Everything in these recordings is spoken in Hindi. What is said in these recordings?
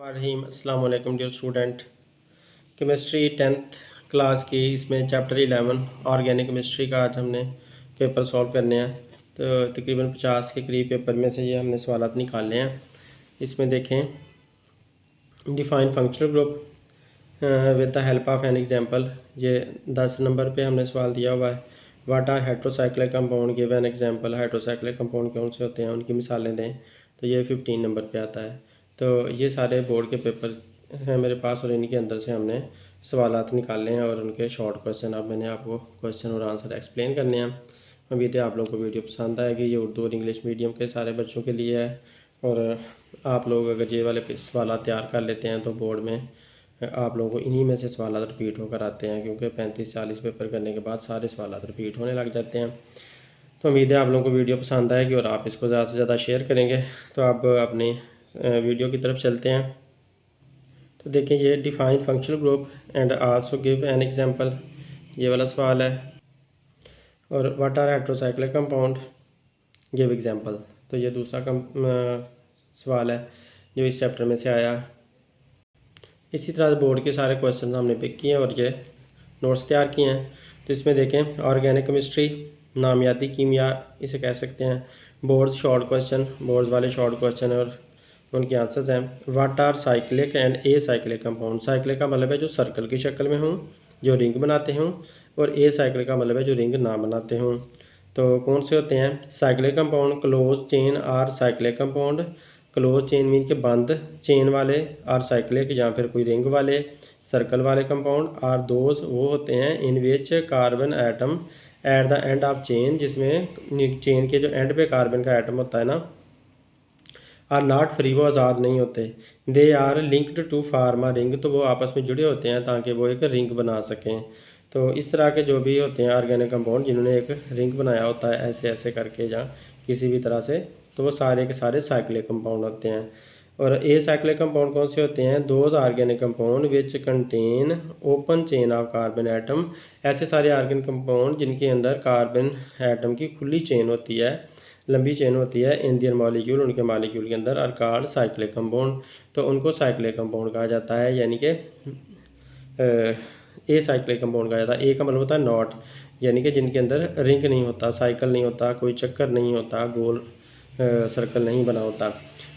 रहीम अस्सलाम वालेकुम dear student. Chemistry 10th class की इसमें चैप्टर 11 ऑर्गेनिक केमिस्ट्री का आज हमने पेपर सॉल्व करने हैं। तो तकरीबन 50 के करीब पेपर में से ये हमने सवालात निकाले हैं। इसमें देखें define functional group with the help of an example. ये 10 नंबर पे हमने सवाल दिया हुआ है। What are heterocyclic compound, give an example. Heterocyclic compound कौन से होते हैं, उनकी मिसालें दें। तो ये 15 नंबर पे आता है। तो ये सारे बोर्ड के पेपर हैं मेरे पास और इन्हीं के अंदर से हमने सवालात निकाले हैं और उनके शॉर्ट क्वेश्चन अब मैंने आपको क्वेश्चन और आंसर एक्सप्लेन करने हैं। उम्मीद है आप लोगों को वीडियो पसंद आएगी। ये उर्दू और इंग्लिश मीडियम के सारे बच्चों के लिए है और आप लोग अगर ये वाले सवालात तैयार कर लेते हैं तो बोर्ड में आप लोगों को इन्हीं में से सवालात रिपीट होकर आते हैं, क्योंकि 35-40 पेपर करने के बाद सारे सवालात रिपीट होने लग जाते हैं। तो उम्मीद है आप लोगों को वीडियो पसंद आएगी और आप इसको ज़्यादा से ज़्यादा शेयर करेंगे। तो अब अपनी वीडियो की तरफ चलते हैं। तो देखें ये define functional group and also give an example, ये वाला सवाल है। और what are heterocyclic compound, give example. तो ये दूसरा सवाल है जो इस चैप्टर में से आया। इसी तरह बोर्ड के सारे क्वेश्चन हमने पिक किए और ये नोट्स तैयार किए हैं। तो इसमें देखें ऑर्गेनिक केमिस्ट्री, नामियाती कीमिया इसे कह सकते हैं। बोर्ड्स शॉर्ट क्वेश्चन, बोर्ड्स वाले शॉर्ट क्वेश्चन और उनके आंसर्स हैं। What are cyclic and a cyclic compound. Cyclic का मतलब है जो सर्कल की शक्ल में हों, जो रिंग बनाते हों, और ए साइक्लिक का मतलब है जो रिंग ना बनाते हों। तो कौन से होते हैं cyclic compound? Close chain are cyclic compound. Close chain mean के बंद चेन वाले, आर साइक्लिक या फिर कोई रिंग वाले सर्कल वाले कंपाउंड। आर दोज वो होते हैं in which carbon atom at the end of chain, जिसमें चेन के जो एंड पे कार्बन का एटम होता है ना, आर नॉट फ्री, वो आज़ाद नहीं होते। They are linked to form a ring, तो वो आपस में जुड़े होते हैं ताकि वो एक रिंग बना सकें। तो इस तरह के जो भी होते हैं ऑर्गेनिक कंपाउंड जिन्होंने एक रिंग बनाया होता है ऐसे ऐसे करके या किसी भी तरह से, तो वो सारे के सारे साइक्लिक कंपाउंड होते हैं। और ए साइक्लिक कंपाउंड कौन से होते हैं? Those organic compound which contain open chain of carbon atom. ऐसे सारे ऑर्गेनिक कंपाउंड जिनके अंदर कार्बन एटम की खुली चेन होती है, लंबी चेन होती है इन दियर मॉलिक्यूल, उनके मॉलिक्यूल के अंदर, आर कॉल्ड साइक्लिक कंपाउंड। तो उनको साइक्लिक कंपाउंड कहा जाता है, यानी कि ए साइक्लिक कंपाउंड कहा जाता है। ए का मतलब होता है नॉट, यानी कि जिनके अंदर रिंग नहीं होता, साइकिल नहीं होता, कोई चक्कर नहीं होता, गोल सर्कल नहीं बना होता।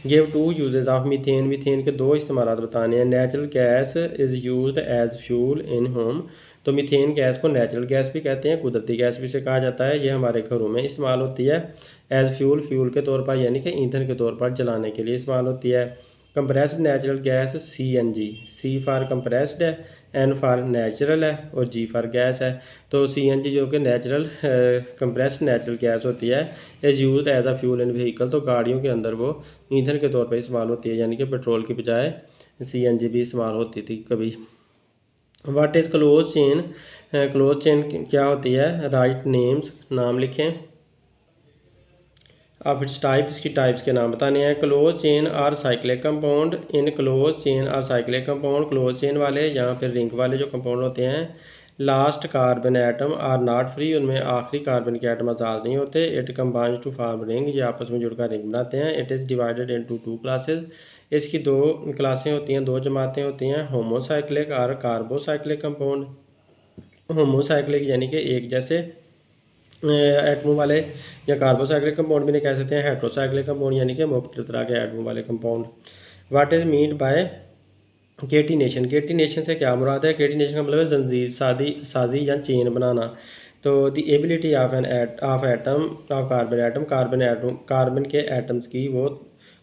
Give two usages of methane. Methane के दो इस्तेमाल बताने हैं। Natural gas is used as fuel in home. तो मीथेन गैस को नेचुरल गैस भी कहते हैं, कुदरती गैस भी से कहा जाता है। ये हमारे घरों में इस्तेमाल होती है एज फ्यूल, फ्यूल के तौर पर, यानी कि ईंधन के तौर पर जलाने के लिए इस्तेमाल होती है। Compressed natural gas CNG, C for compressed है, N फॉर नेचुरल है और G फॉर गैस है। तो CNG जो कि नेचुरल कंप्रेस्ड नेचुरल गैस होती है, is use as a fuel in vehicle. तो गाड़ियों के अंदर वो ईंधन के तौर पर इस्तेमाल होती है, यानी कि पेट्रोल की बजाय CNG भी इस्तेमाल होती थी कभी। What is close chain. Close chain क्या होती है? राइट नेम्स, नाम लिखें। अब इट्स टाइप, इसकी टाइप्स के नाम बताने हैं। Close chain are cyclic compound. In close chain are cyclic compound, close chain वाले या फिर रिंग वाले जो कंपाउंड होते हैं। Last carbon atom are not free, उनमें आखिरी कार्बन के एटम आज़ाद नहीं होते। It combines to form ring, ये आपस में जुड़कर रिंग बनाते हैं। It is divided into 2 classes. इसकी दो क्लासें होती हैं, दो जमातें होती हैं। होमोसाइक्लिक और कार्बोसाइक्लिक कंपाउंड। होमोसाइक्लिक यानी कि एक जैसे एटमों वाले, या कार्बोसाइक्लिक कंपाउंड भी नहीं कह सकते हैं। हेट्रोसाइक्लिक कंपाउंड यानी कि मुख्तलिफ तरह के एटमों वाले compound. What is mean by catenation. Catenation से क्या मुराद है? केटिनेशन का मतलब है जंजीर साजी या चेन बनाना। तो the ability of atom of carbon के एटम्स की वो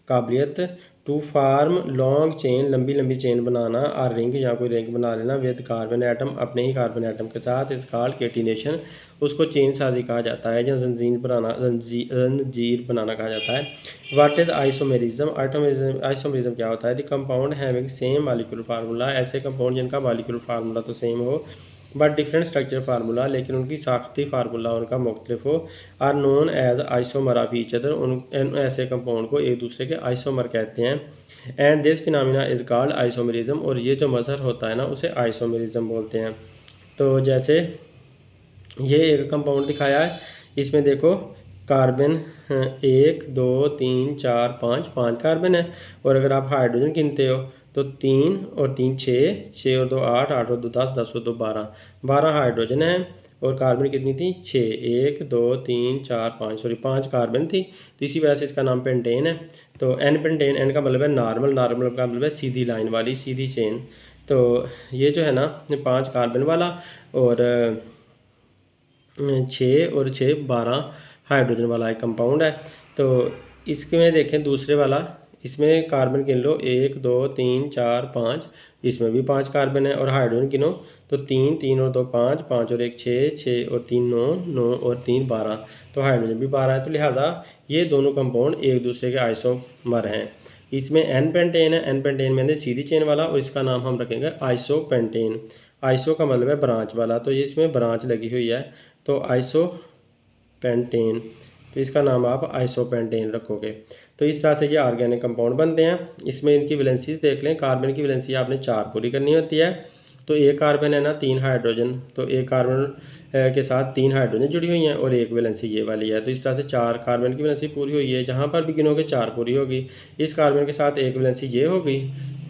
काबिलियत टू फार्म लॉन्ग चेन, लंबी लंबी चेन बनाना, और रिंग या कोई रिंग बना लेना विद कार्बन एटम, अपने ही कार्बन एटम के साथ, इस कॉल्ड केटिनेशन। उसको चेन साजी कहा जाता है या जंजीर बनाना कहा जाता है। What is isomerism. आइसोमेरिज्म क्या होता है? The compound having same molecular formula. ऐसे कंपाउंड जिनका मॉलिक्यूलर फार्मूला तो सेम हो बट डिफरेंट स्ट्रक्चर फार्मूला, लेकिन उनकी साख्ती फार्मूला उनका मुख्तलिफ हो, are known as isomer of each other. उन ऐसे कंपाउंड को एक दूसरे के आइसोमर कहते हैं। And this phenomena is called isomerism, और ये जो मज़हर होता है ना उसे आइसोमेरिज्म बोलते हैं। तो जैसे ये एक कंपाउंड दिखाया है, इसमें देखो कार्बन 1 2 3 4 5 कार्बन है, और अगर आप हाइड्रोजन गिनते हो तो 3 और 3 6, 6 और 2 8, 8 और 2 10, 10 और 2 12, 12 हाइड्रोजन है और कार्बन कितनी थी 6, 1 2 3 4 5, सॉरी 5 कार्बन थी, तो इसी वजह से इसका नाम पेंटेन है। तो एन पेंटेन, एन का मतलब है नॉर्मल, नॉर्मल का मतलब है सीधी लाइन वाली, सीधी चेन। तो ये जो है ना 5 कार्बन वाला और 6 और 6 12 हाइड्रोजन वाला एक कंपाउंड है। तो इसमें देखें दूसरे वाला, इसमें कार्बन गिन लो 1 2 3 4 5, इसमें भी 5 कार्बन है और हाइड्रोजन गिनो तो 3, 3 और 2 5, 5 और 1 6, 6 और 3 9, 9 और 3 12, तो हाइड्रोजन भी 12 है। तो लिहाजा ये दोनों कंपाउंड एक दूसरे के आइसोमर हैं। इसमें एन पेंटेन है, एन पेंटेन में सीधी चेन वाला, और इसका नाम हम रखेंगे आइसो पेंटेन। आइसो का मतलब है ब्रांच वाला, तो ये इसमें ब्रांच लगी हुई है, तो आइसो पेंटेन, तो इसका नाम आप आइसोपेंटेन रखोगे। तो इस तरह से ये ऑर्गेनिक कंपाउंड बनते हैं। इसमें इनकी वैलेंसीज देख लें। कार्बन की वैलेंसी आपने 4 पूरी करनी होती है। तो एक कार्बन है ना 3 हाइड्रोजन, तो एक कार्बन के साथ 3 हाइड्रोजन जुड़ी हुई हैं और एक वैलेंसी ये वाली है। तो इस तरह से 4 कार्बन की वैलेंसी पूरी हुई है, जहाँ पर भी गिनोगे 4 पूरी होगी। इस कार्बन के साथ एक वैलेंसी ये होगी,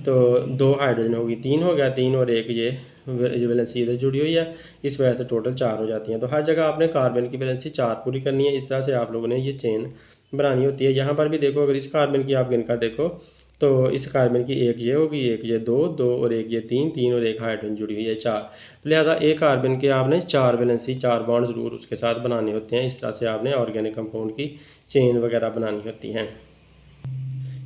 तो 2 हाइड्रोजन होगी, 3 हो गया, 3 और 1 ये वैलेंसी इधर जुड़ी हुई है, इस वजह से टोटल 4 हो जाती हैं। तो हर जगह आपने कार्बन की वैलेंसी 4 पूरी करनी है। इस तरह से आप लोगों ने ये चेन बनानी होती है। यहाँ पर भी देखो, अगर इस कार्बन की आप गिनकर देखो तो इस कार्बन की एक ये होगी, एक ये 2, 2 और एक ये 3, 3 और एक हाइड्रोजन जुड़ी हुई है 4। तो लिहाजा एक कार्बन के आपने 4 वैलेंसी, 4 बॉन्ड ज़रूर उसके साथ बनाने होते हैं। इस तरह से आपने ऑर्गेनिक कंपाउंड की चेन वगैरह बनानी होती हैं।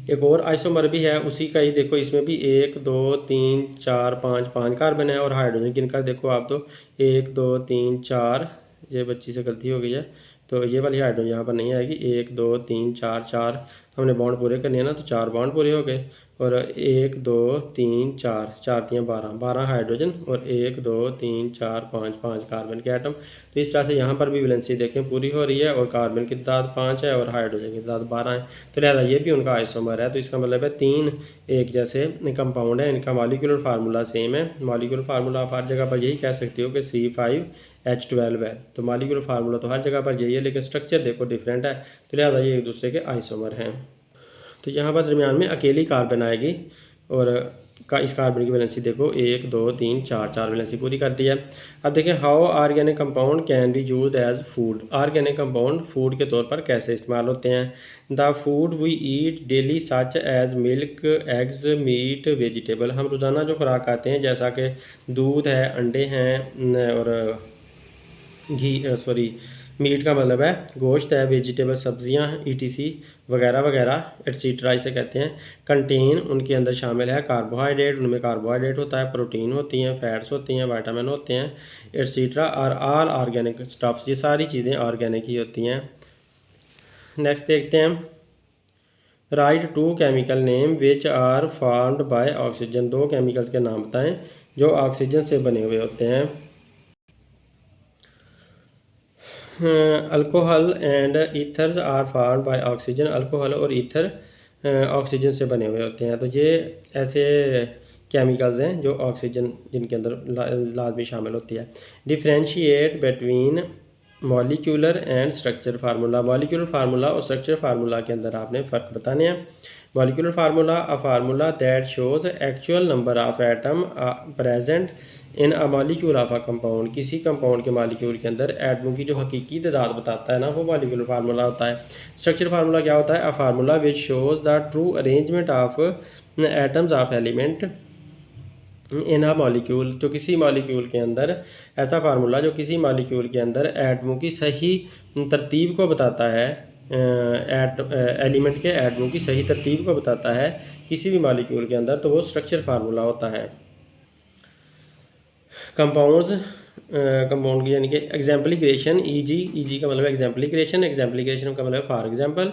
एक और आइसोमर भी है उसी का ही, देखो इसमें भी 1 2 3 4 5, 5 कार्बन है और हाइड्रोजन गिनकर देखो आप, तो 1 2 3 4, ये बच्ची से गलती हो गई है, तो ये वाली हाइड्रोजन यहाँ पर नहीं आएगी। 1 2 3 4, 4 हमने बॉन्ड पूरे करने हैं ना, तो 4 बॉन्ड पूरे हो गए, और 1 2 3 4, 4 3 12, 12 हाइड्रोजन और 1 2 3 4 5, 5 कार्बन के एटम। तो इस तरह से यहाँ पर भी वैलेंसी देखें पूरी हो रही है, और कार्बन की तादाद 5 है और हाइड्रोजन की तादाद 12 है। तो लिहाजा ये भी उनका आइसोमर है। तो इसका मतलब है 3 एक जैसे कंपाउंड है, इनका मॉलिक्यूलर फार्मूला सेम है। मॉलिक्यूलर फार्मूला आप हर जगह पर यही कह सकते हो कि C5H12 है। तो मॉलिक्यूलर फार्मूला तो हर जगह पर यही है, लेकिन स्ट्रक्चर देखो डिफरेंट है, तो लिहाजा ये एक दूसरे के आइसोमर हैं। तो यहाँ पर दरमियान में अकेली कार्बन आएगी, और इस कार्बन की वैलेंसी देखो 1 2 3 4, 4 वैलेंसी पूरी कर दी है। अब देखें how organic compound can be use as food. Organic compound food के तौर पर कैसे इस्तेमाल होते हैं। The food we eat daily such as milk, eggs, meat, vegetable. हम रोज़ाना जो खुराक खाते हैं, जैसा कि दूध है, अंडे हैं, और घी, सॉरी मीट का मतलब है गोश्त है, वेजिटेबल सब्जियां हैं, ईटीसी वगैरह वगैरह एटसीट्रा इसे कहते हैं। कंटेन उनके अंदर शामिल है कार्बोहाइड्रेट, उनमें कार्बोहाइड्रेट होता है, प्रोटीन होती हैं, फैट्स होती हैं, विटामिन होते हैं, एटसीट्रा। और ऑल ऑर्गेनिक स्टफ्स, ये सारी चीज़ें ऑर्गेनिक ही होती हैं। नेक्स्ट देखते हैं, write 2 chemical name which are formed by oxygen. 2 chemicals के नाम बताएं जो ऑक्सीजन से बने हुए होते हैं। Alcohol and ether are formed by oxygen. Alcohol और ईथर ऑक्सीजन से बने हुए होते हैं। तो ये ऐसे केमिकल्स हैं जो ऑक्सीजन जिनके अंदर लाजमी शामिल होती है। Differentiate between molecular and structure formula. Molecular formula और स्ट्रक्चर फार्मूला के अंदर आपने फ़र्क बताने हैं। Molecular formula, a formula that shows actual number of atom present in a molecule of a compound. किसी कंपाउंड के मॉलिक्यूल के अंदर एटमों की जो हकीकी तादाद बताता है ना, वो मॉलिक्यूलर फार्मूला होता है। स्ट्रक्चर फार्मूला क्या होता है, a formula which shows the true arrangement of atoms of element in a molecule. तो किसी मॉलिक्यूल के अंदर, ऐसा फार्मूला जो किसी मॉलिक्यूल के अंदर एटमों की सही तरतीब को बताता है, एलिमेंट के एटमों की सही तरतीब को बताता है किसी भी मॉलिक्यूल के अंदर, तो वो स्ट्रक्चर फार्मूला होता है। कंपाउंड्स, कंपाउंड की यानी कि एग्जाम्पलिफिकेशन, ईजी का मतलब एग्जाम्पलिफिकेशन, एग्जाम्पलिफिकेशन का मतलब for example.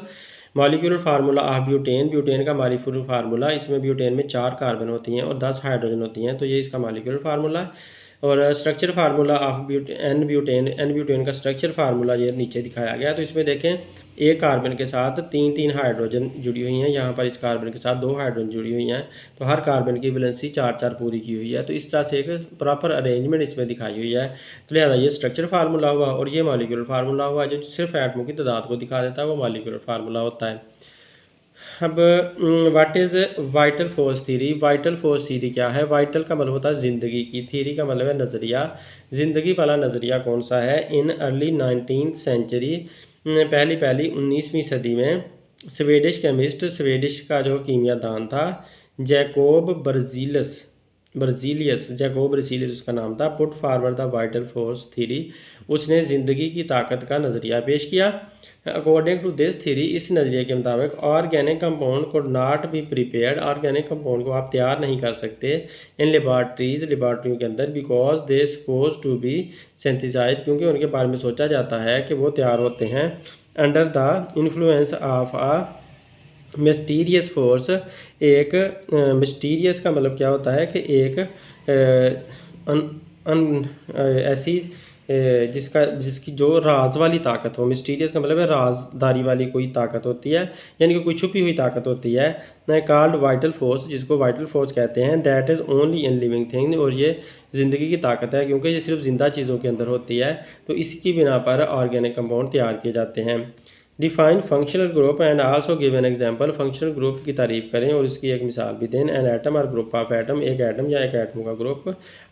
Molecular formula of butane. Butane का मॉलिक्यूलर फार्मूला, इसमें ब्यूटेन में 4 कार्बन होती हैं और 10 हाइड्रोजन होती हैं, तो ये इसका मॉलिक्यूलर फार्मूला है। और structure formula of n butane का स्ट्रक्चर फार्मूला ये नीचे दिखाया गया। तो इसमें देखें एक कार्बन के साथ 3 हाइड्रोजन जुड़ी हुई हैं, यहाँ पर इस कार्बन के साथ 2 हाइड्रोजन जुड़ी हुई हैं, तो हर कार्बन की वैलेंसी 4 पूरी की हुई है। तो इस तरह से एक प्रॉपर अरेंजमेंट इसमें दिखाई हुई है। तो लिहाजा ये स्ट्रक्चर फार्मूला हुआ, और ये मॉलिक्यूलर फार्मूला हुआ जो सिर्फ एटमों की तादाद को दिखा देता है, वो मॉलिक्यूलर फार्मूला होता है। अब what is vital force theory. Vital force theory क्या है? वाइटल का मतलब होता है ज़िंदगी की, थ्योरी का मतलब है नज़रिया। ज़िंदगी वाला नज़रिया कौन सा है? इन अर्ली 19th सेंचुरी, पहली 19वीं सदी में स्वीडिश केमिस्ट, स्वीडिश का जो कीमियादान था, जैकोब ब्रजीलियस जैकोब ब्रजीलियस उसका नाम था, put forward the vital force theory. उसने ज़िंदगी की ताकत का नज़रिया पेश किया। अकॉर्डिंग टू दिस थ्योरी, इस नज़रिए के मुताबिक ऑर्गेनिक कंपाउंड को not be prepared, organic compound को आप तैयार नहीं कर सकते इन लेबॉर्ट्रियों के अंदर, because they suppose to be synthesise, क्योंकि उनके बारे में सोचा जाता है कि वो तैयार होते हैं under the influence of a mysterious force. एक मिस्टीरियस का मतलब क्या होता है कि एक ऐसी जिसकी जो राज वाली ताकत हो। मिस्टीरियस का मतलब है राजदारी वाली कोई ताकत होती है, यानी कि कोई छुपी हुई ताकत होती है, कॉल्ड वाइटल फोर्स, जिसको वाइटल फोर्स कहते हैं। That is only in living thing, और ये ज़िंदगी की ताकत है क्योंकि ये सिर्फ ज़िंदा चीज़ों के अंदर होती है, तो इसकी बिना पर ऑर्गेनिक कंपाउंड तैयार किए जाते हैं। Define functional group and also give an example. Functional group की तारीफ करें और इसकी एक मिसाल भी दें। एन एटम और ग्रुप ऑफ एटम, एक एटम या एक एटम का group.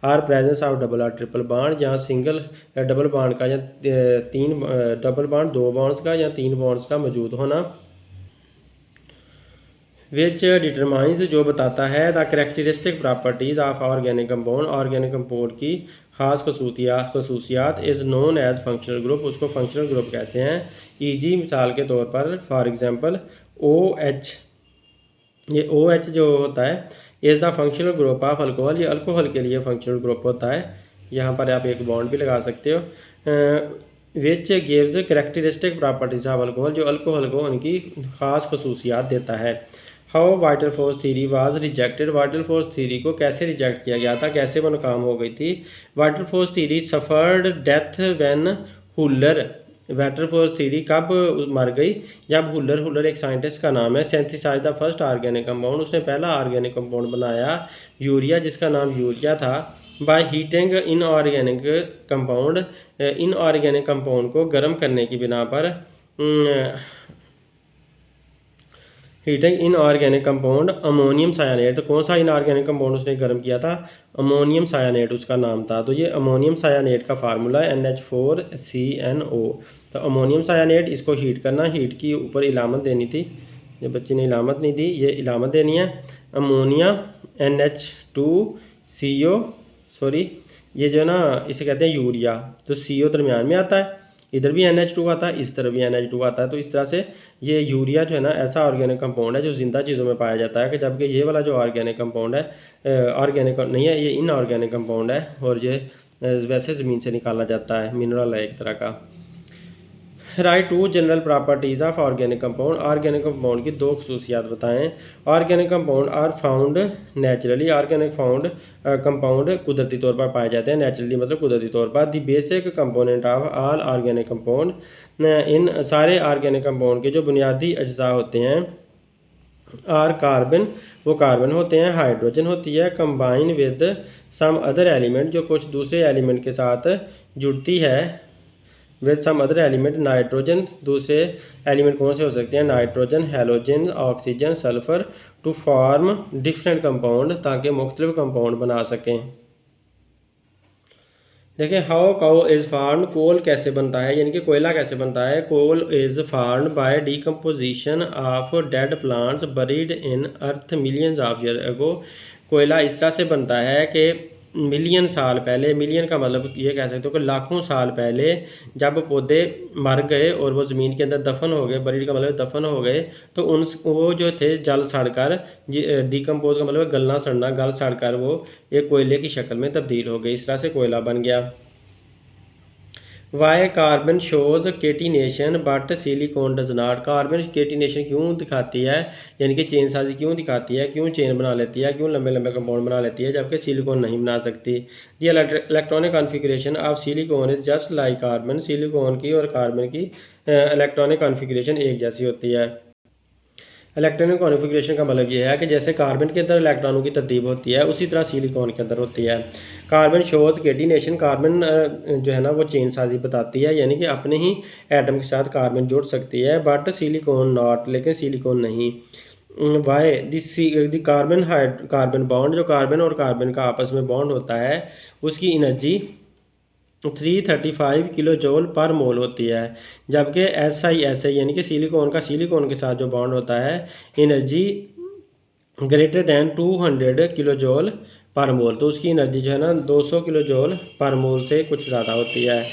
Are presence of double और ट्रिपल बॉन्ड, जहाँ सिंगल डबल बॉन्ड का या तीन डबल बॉन्ड, दो बॉन्ड्स का या तीन बॉन्ड्स का मौजूद होना। विच डिटरमाइंस, जो बताता है the characteristic properties of organic compound, organic compound की ख़ास खसूसियात, is known as functional group, उसको फंक्शनल ग्रुप कहते हैं। ईजी मिसाल के तौर पर, फॉर एग्जांपल OH, ये OH जो होता है is the functional group of alcohol, ये अल्कोहल के लिए फंक्शनल ग्रुप होता है। यहाँ पर आप एक बॉन्ड भी लगा सकते हो। Which gives characteristic properties of alcohol, जो अल्कोहल को उनकी ख़ास खसूसियात देता है। How vital force theory was rejected, vital force theory को कैसे रिजेक्ट किया गया था, कैसे वो नाकाम हो गई थी? Vital force theory suffered death when हुलर, वाइटल फोर्स थ्योरी कब मर गई? जब हुलर एक साइंटिस्ट का नाम है, synthesise the first organic compound, उसने पहला ऑर्गेनिक कंपाउंड बनाया यूरिया, जिसका नाम यूरिया था। By heating inorganic compound, inorganic compound को गर्म करने की बिना पर, हीटिंग इनऑर्गेनिक कंपाउंड अमोनियम सायानेट, कौन सा इनऑर्गेनिक कंपाउंड उसने गर्म किया था? अमोनियम सायानेट उसका नाम था। तो ये अमोनियम सायानेट का फार्मूला है NH4CnO। तो अमोनियम सायानेट, इसको हीट करना, हीट की ऊपर इलामत देनी थी, ये बच्चे ने इलामत नहीं दी, ये इलामत देनी है। अमोनिया NH2CO, सॉरी ये जो है ना इसे कहते हैं यूरिया, तो CO दरमियान में आता है, इधर भी NH2 आता है, इस तरफ भी NH2 आता है। तो इस तरह से ये यूरिया जो है ना ऐसा ऑर्गेनिक कंपाउंड है जो ज़िंदा चीज़ों में पाया जाता है, कि जबकि ये वाला जो ऑर्गेनिक कंपाउंड है ऑर्गेनिक नहीं है, ये इनऑर्गेनिक कंपाउंड है, और ये वैसे ज़मीन से निकाला जाता है, मिनरल है एक तरह का। Write two general properties of organic compound, organic compound की दो खसूसियात बताएं। Organic compound are found naturally, organic found compound कुदरती तौर पर पाए जाते हैं, नेचुरली मतलब कुदरती तौर पर। The basic component of all organic compound, इन सारे ऑर्गेनिक कंपाउंड के जो बुनियादी अज्जा होते हैं, आर कार्बन, वो कार्बन होते हैं, हाइड्रोजन होती है, combine with some other element, जो कुछ दूसरे एलिमेंट के साथ जुड़ती है, with some other element, nitrogen, दूसरे एलिमेंट कौन से हो सकते हैं? Nitrogen, halogen, oxygen, sulphur, to form different compound, ताकि मुख्तलिफ कंपाउंड बना सकें। देखिए how coal is form, coal कैसे बनता है, यानी कि कोयला कैसे बनता है? Coal is form by decomposition of dead plants buried in earth millions of year ago. कोयला इस तरह से बनता है कि मिलियन साल पहले, मिलियन का मतलब ये कह सकते हो कि लाखों साल पहले, जब पौधे मर गए और वो ज़मीन के अंदर दफन हो गए, बरीड का मतलब दफन हो गए, तो उन वो जो थे जल सड़कर, डिकम्पोज का मतलब गलना सड़ना, गल सड़कर वो एक कोयले की शक्ल में तब्दील हो गई, इस तरह से कोयला बन गया। Why carbon shows catenation but silicon does not, carbon catenation क्यों दिखाती है, यानी कि चेन साजी क्यों दिखाती है, क्यों चेन बना लेती है, क्यों लंबे लंबे कंपाउंड बना लेती है, जबकि सिलिकॉन नहीं बना सकती। The electronic configuration of silicon is just like carbon, silicon की और कार्बन की इलेक्ट्रॉनिक कॉन्फ़िगरेशन एक जैसी होती है। इलेक्ट्रॉनिक कॉन्फ़िगरेशन का मतलब ये है कि जैसे कार्बन के अंदर इलेक्ट्रॉनों की तरतीब होती है, उसी तरह सिलिकॉन के अंदर होती है। कार्बन शोज केटिनेशन, कार्बन जो है ना वो चेन साजी बताती है, यानी कि अपने ही एटम के साथ कार्बन जुड़ सकती है, बट सिलिकॉन नॉट, लेकिन सिलिकॉन नहीं। वाई दी कार्बन बॉन्ड, जो कार्बन और कार्बन का आपस में बॉन्ड होता है उसकी एनर्जी 335 किलो जूल पर मोल होती है। जबकि SiSi यानी कि सिलिकॉन का सिलिकॉन के साथ जो बॉन्ड होता है energy greater than 200 kilo joule per mole, तो उसकी एनर्जी जो है ना 200 किलो जूल पर मोल से कुछ ज़्यादा होती है।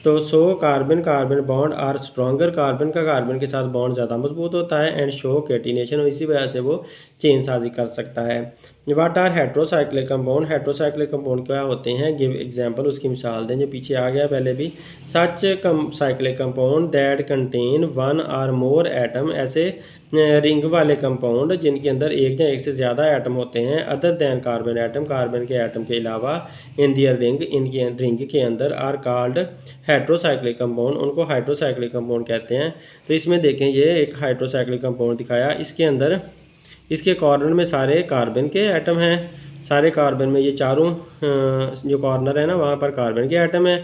तो carbon carbon bond are stronger, carbon का कार्बन के साथ बॉन्ड ज़्यादा मजबूत होता है। एंड शो कैटिनेशन, और इसी वजह से वो चेन साजी कर सकता है। What are heterocyclic compound, heterocyclic compound क्या होते हैं, गिव एग्जांपल, उसकी मिसाल दें, जो पीछे आ गया पहले भी। Such cyclic compound that contain one or more atom, ऐसे रिंग वाले कंपाउंड जिनके अंदर एक या एक से ज़्यादा एटम होते हैं, other than carbon atom, carbon के एटम के अलावा, इन दियर रिंग, इनके रिंग के अंदर, आर कॉल्ड हाइड्रोसाइक्लिक कंपाउंड, उनको हाइड्रोसाइक्लिक कंपाउंड कहते हैं। तो इसमें देखें, ये एक हाइड्रोसाइक्लिक कंपाउंड दिखाया, इसके अंदर इसके कॉर्नर में सारे कार्बन के एटम हैं, सारे कार्बन में ये चारों जो कॉर्नर है ना वहाँ पर कार्बन के एटम है,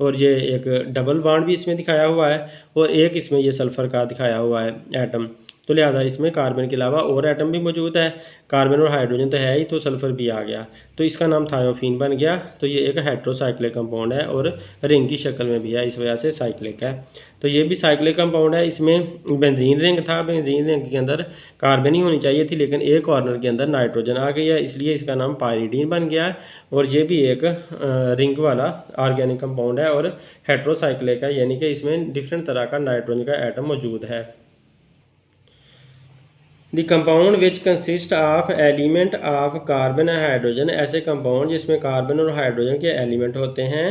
और ये एक डबल बॉन्ड भी इसमें दिखाया हुआ है, और एक इसमें ये सल्फ़र का दिखाया हुआ है एटम। तो लिहाजा इसमें कार्बन के अलावा और एटम भी मौजूद है, कार्बन और हाइड्रोजन तो है ही, तो सल्फ़र भी आ गया, तो इसका नाम थायोफीन बन गया। तो ये एक हेट्रोसाइक्लिक कंपाउंड है और रिंग की शक्ल में भी है, इस वजह से साइक्लिक है। तो ये भी साइक्लिक कंपाउंड है। इसमें बेंजीन रिंग था, बेंजीन रिंग के अंदर कार्बन ही होनी चाहिए थी, लेकिन एक कॉर्नर के अंदर नाइट्रोजन आ गई है, इसलिए इसका नाम पायरीडीन बन गया है। और ये भी एक रिंग वाला ऑर्गेनिक कंपाउंड है और हेट्रोसाइक्लिक है, यानी कि इसमें डिफरेंट तरह का नाइट्रोजन का एटम मौजूद है। The compound which consist of element of carbon and hydrogen, ऐसे कंपाउंड जिसमें कार्बन और हाइड्रोजन के एलिमेंट होते हैं,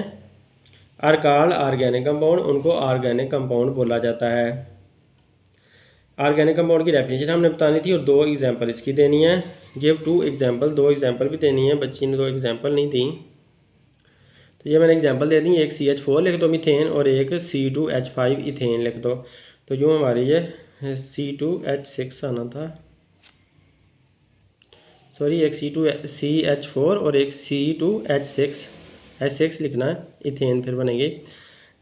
आर कॉल्ड ऑर्गेनिक कंपाउंड, उनको ऑर्गेनिक कंपाउंड बोला जाता है। ऑर्गेनिक कंपाउंड की डेफिनेशन हमने बतानी थी और दो एग्जांपल इसकी देनी है। गिव 2 एग्जांपल, दो एग्जांपल भी देनी है, बच्ची ने 2 एग्जांपल नहीं दी, तो ये मैंने एग्जांपल दे दी, एक CH4 लिख दो मीथेन और एक C2H5 इथेन लिख दो। तो यूँ हमारी ये C2H6 आना था, सॉरी, एक CH4 और एक H6 लिखना है, इथेन फिर बनेगी।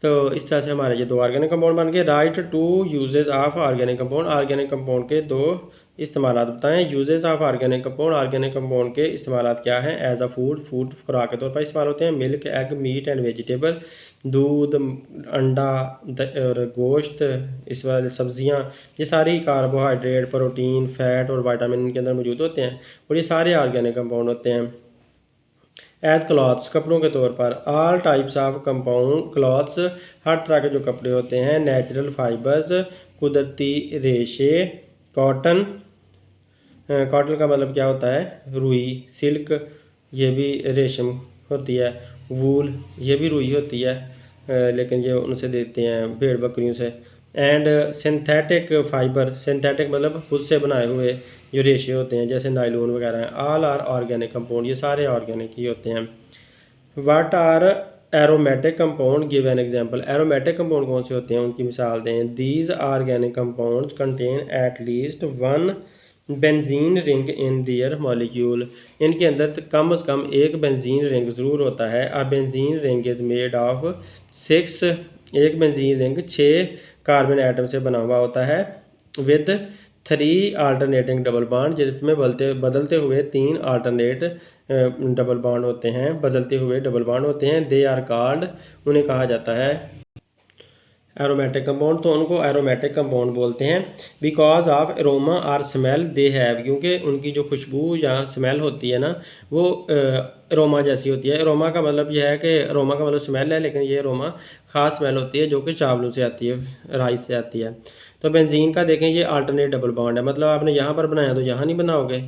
तो इस तरह से हमारे ये 2 ऑर्गेनिक कंपाउंड बन गए। Right 2 uses of organic compound, organic compound के 2 इस्तेमाल बताएं। Uses of organic compound, organic compound के इस्तेमाल क्या हैं। एज अ फूड खुराक के तौर पर इस्तेमाल होते हैं। Milk, egg, meat and vegetable, दूध, अंडा और गोश्त, इस वाले सब्जियां, ये सारी कार्बोहाइड्रेट, प्रोटीन, फैट और विटामिन इनके अंदर मौजूद होते हैं, और ये सारे ऑर्गेनिक कंपाउंड होते हैं। एज क्लॉथ्स, कपड़ों के तौर पर। All types of compound clothes, हर तरह के जो कपड़े होते हैं। नेचुरल फाइबर्स, कुदरती रेशे। कॉटन, कॉटन का मतलब क्या होता है, रुई। सिल्क, ये भी रेशम होती है। वूल, ये भी रुई होती है, लेकिन ये उनसे देते हैं भेड़ बकरियों से। एंड सिंथेटिक फाइबर, सिंथेटिक मतलब खुद से बनाए हुए जो रेशे होते हैं, जैसे नायलॉन वगैरह हैं। ऑल आर ऑर्गेनिक कंपाउंड, ये सारे ऑर्गेनिक ही होते हैं। What are aromatic compound, give an example, aromatic compound कौन से होते हैं, उनकी मिसाल दें। These organic compounds contain at least 1 benzene ring in their molecule, इनके अंदर कम से कम एक बेंजीन रिंग ज़रूर होता है। अ benzene ring is made of 6, एक बेंजीन रिंग 6 कार्बन एटम से बना हुआ होता है। विद 3 अल्टरनेटिंग डबल बॉन्ड, जिसमें बदलते हुए 3 अल्टरनेट डबल बॉन्ड होते हैं, बदलते हुए डबल बॉन्ड होते हैं। दे आर कॉल्ड, उन्हें कहा जाता है एरोमेटिक कंपाउंड, तो उनको एरोमेटिक कंपाउंड बोलते हैं। बिकॉज ऑफ एरोमा और स्मेल दे हैव, क्योंकि उनकी जो खुशबू या स्मेल होती है ना वो एरोमा जैसी होती है। एरोमा का मतलब यह है कि एरोमा का मतलब स्मेल है, लेकिन ये एरोमा ख़ास स्मेल होती है जो कि चावलों से आती है, राइस से आती है। तो बेंजीन का देखें, ये अल्टरनेट डबल बॉन्ड है, मतलब आपने यहाँ पर बनाया तो यहाँ नहीं बनाओगे,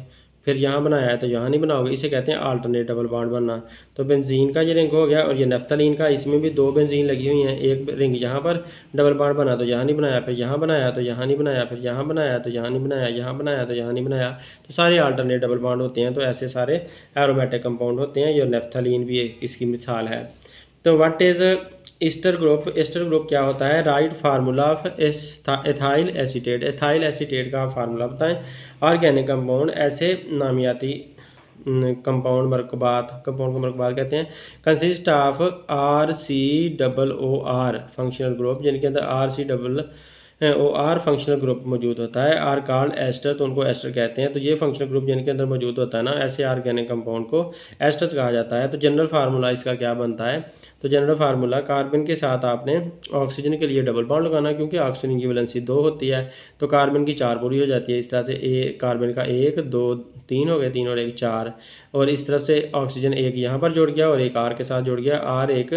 फिर यहाँ बनाया है तो यहाँ नहीं बनाओगे, इसे कहते हैं अल्टरनेट डबल बॉन्ड बनना। तो बेंजीन का ये रिंग हो गया, और ये नफ्तालीन का, इसमें भी 2 बेंजीन लगी हुई हैं, एक रिंग यहाँ पर डबल बॉन्ड बना तो यहाँ नहीं बनाया, फिर यहाँ बनाया तो यहाँ नहीं बनाया, फिर यहाँ बनाया तो यहाँ नहीं बनाया, यहाँ बनाया तो यहाँ नहीं बनाया, तो सारे अल्टरनेट डबल बॉन्ड होते हैं। तो ऐसे सारे एरोमेटिक कंपाउंड होते हैं। ये नफ्तालीन भी इसकी मिसाल है। तो what is Easter group, Easter group क्या होता है। Right formula of ethyl acetate, ethyl acetate का फार्मूला बताएं। ऑर्गेनिक कंपाउंड, ऐसे नामियाती कंपाउंड मरकबात, कंपाउंड को मरकबात कहते हैं। Consist of RCOOR functional group, जिनके अंदर RC वो आर फंक्शनल ग्रुप मौजूद होता है, आर कॉल्ड एस्टर, तो उनको एस्टर कहते हैं। तो ये फंक्शनल ग्रुप जिनके अंदर मौजूद होता है ना, ऐसे ऑर्गेनिक कंपाउंड को एस्टर्स कहा जाता है। तो जनरल फार्मूला इसका क्या बनता है? तो जनरल फार्मूला, कार्बन के साथ आपने ऑक्सीजन के लिए डबल बॉन्ड लगाना, क्योंकि ऑक्सीजन की वैलेंसी 2 होती है, तो कार्बन की 4 पूरी हो जाती है। इस तरह से कार्बन का 1 2 3 हो गए, 3 और 1 4, और इस तरफ से ऑक्सीजन एक यहाँ पर जुड़ गया और एक आर के साथ जुड़ गया। आर एक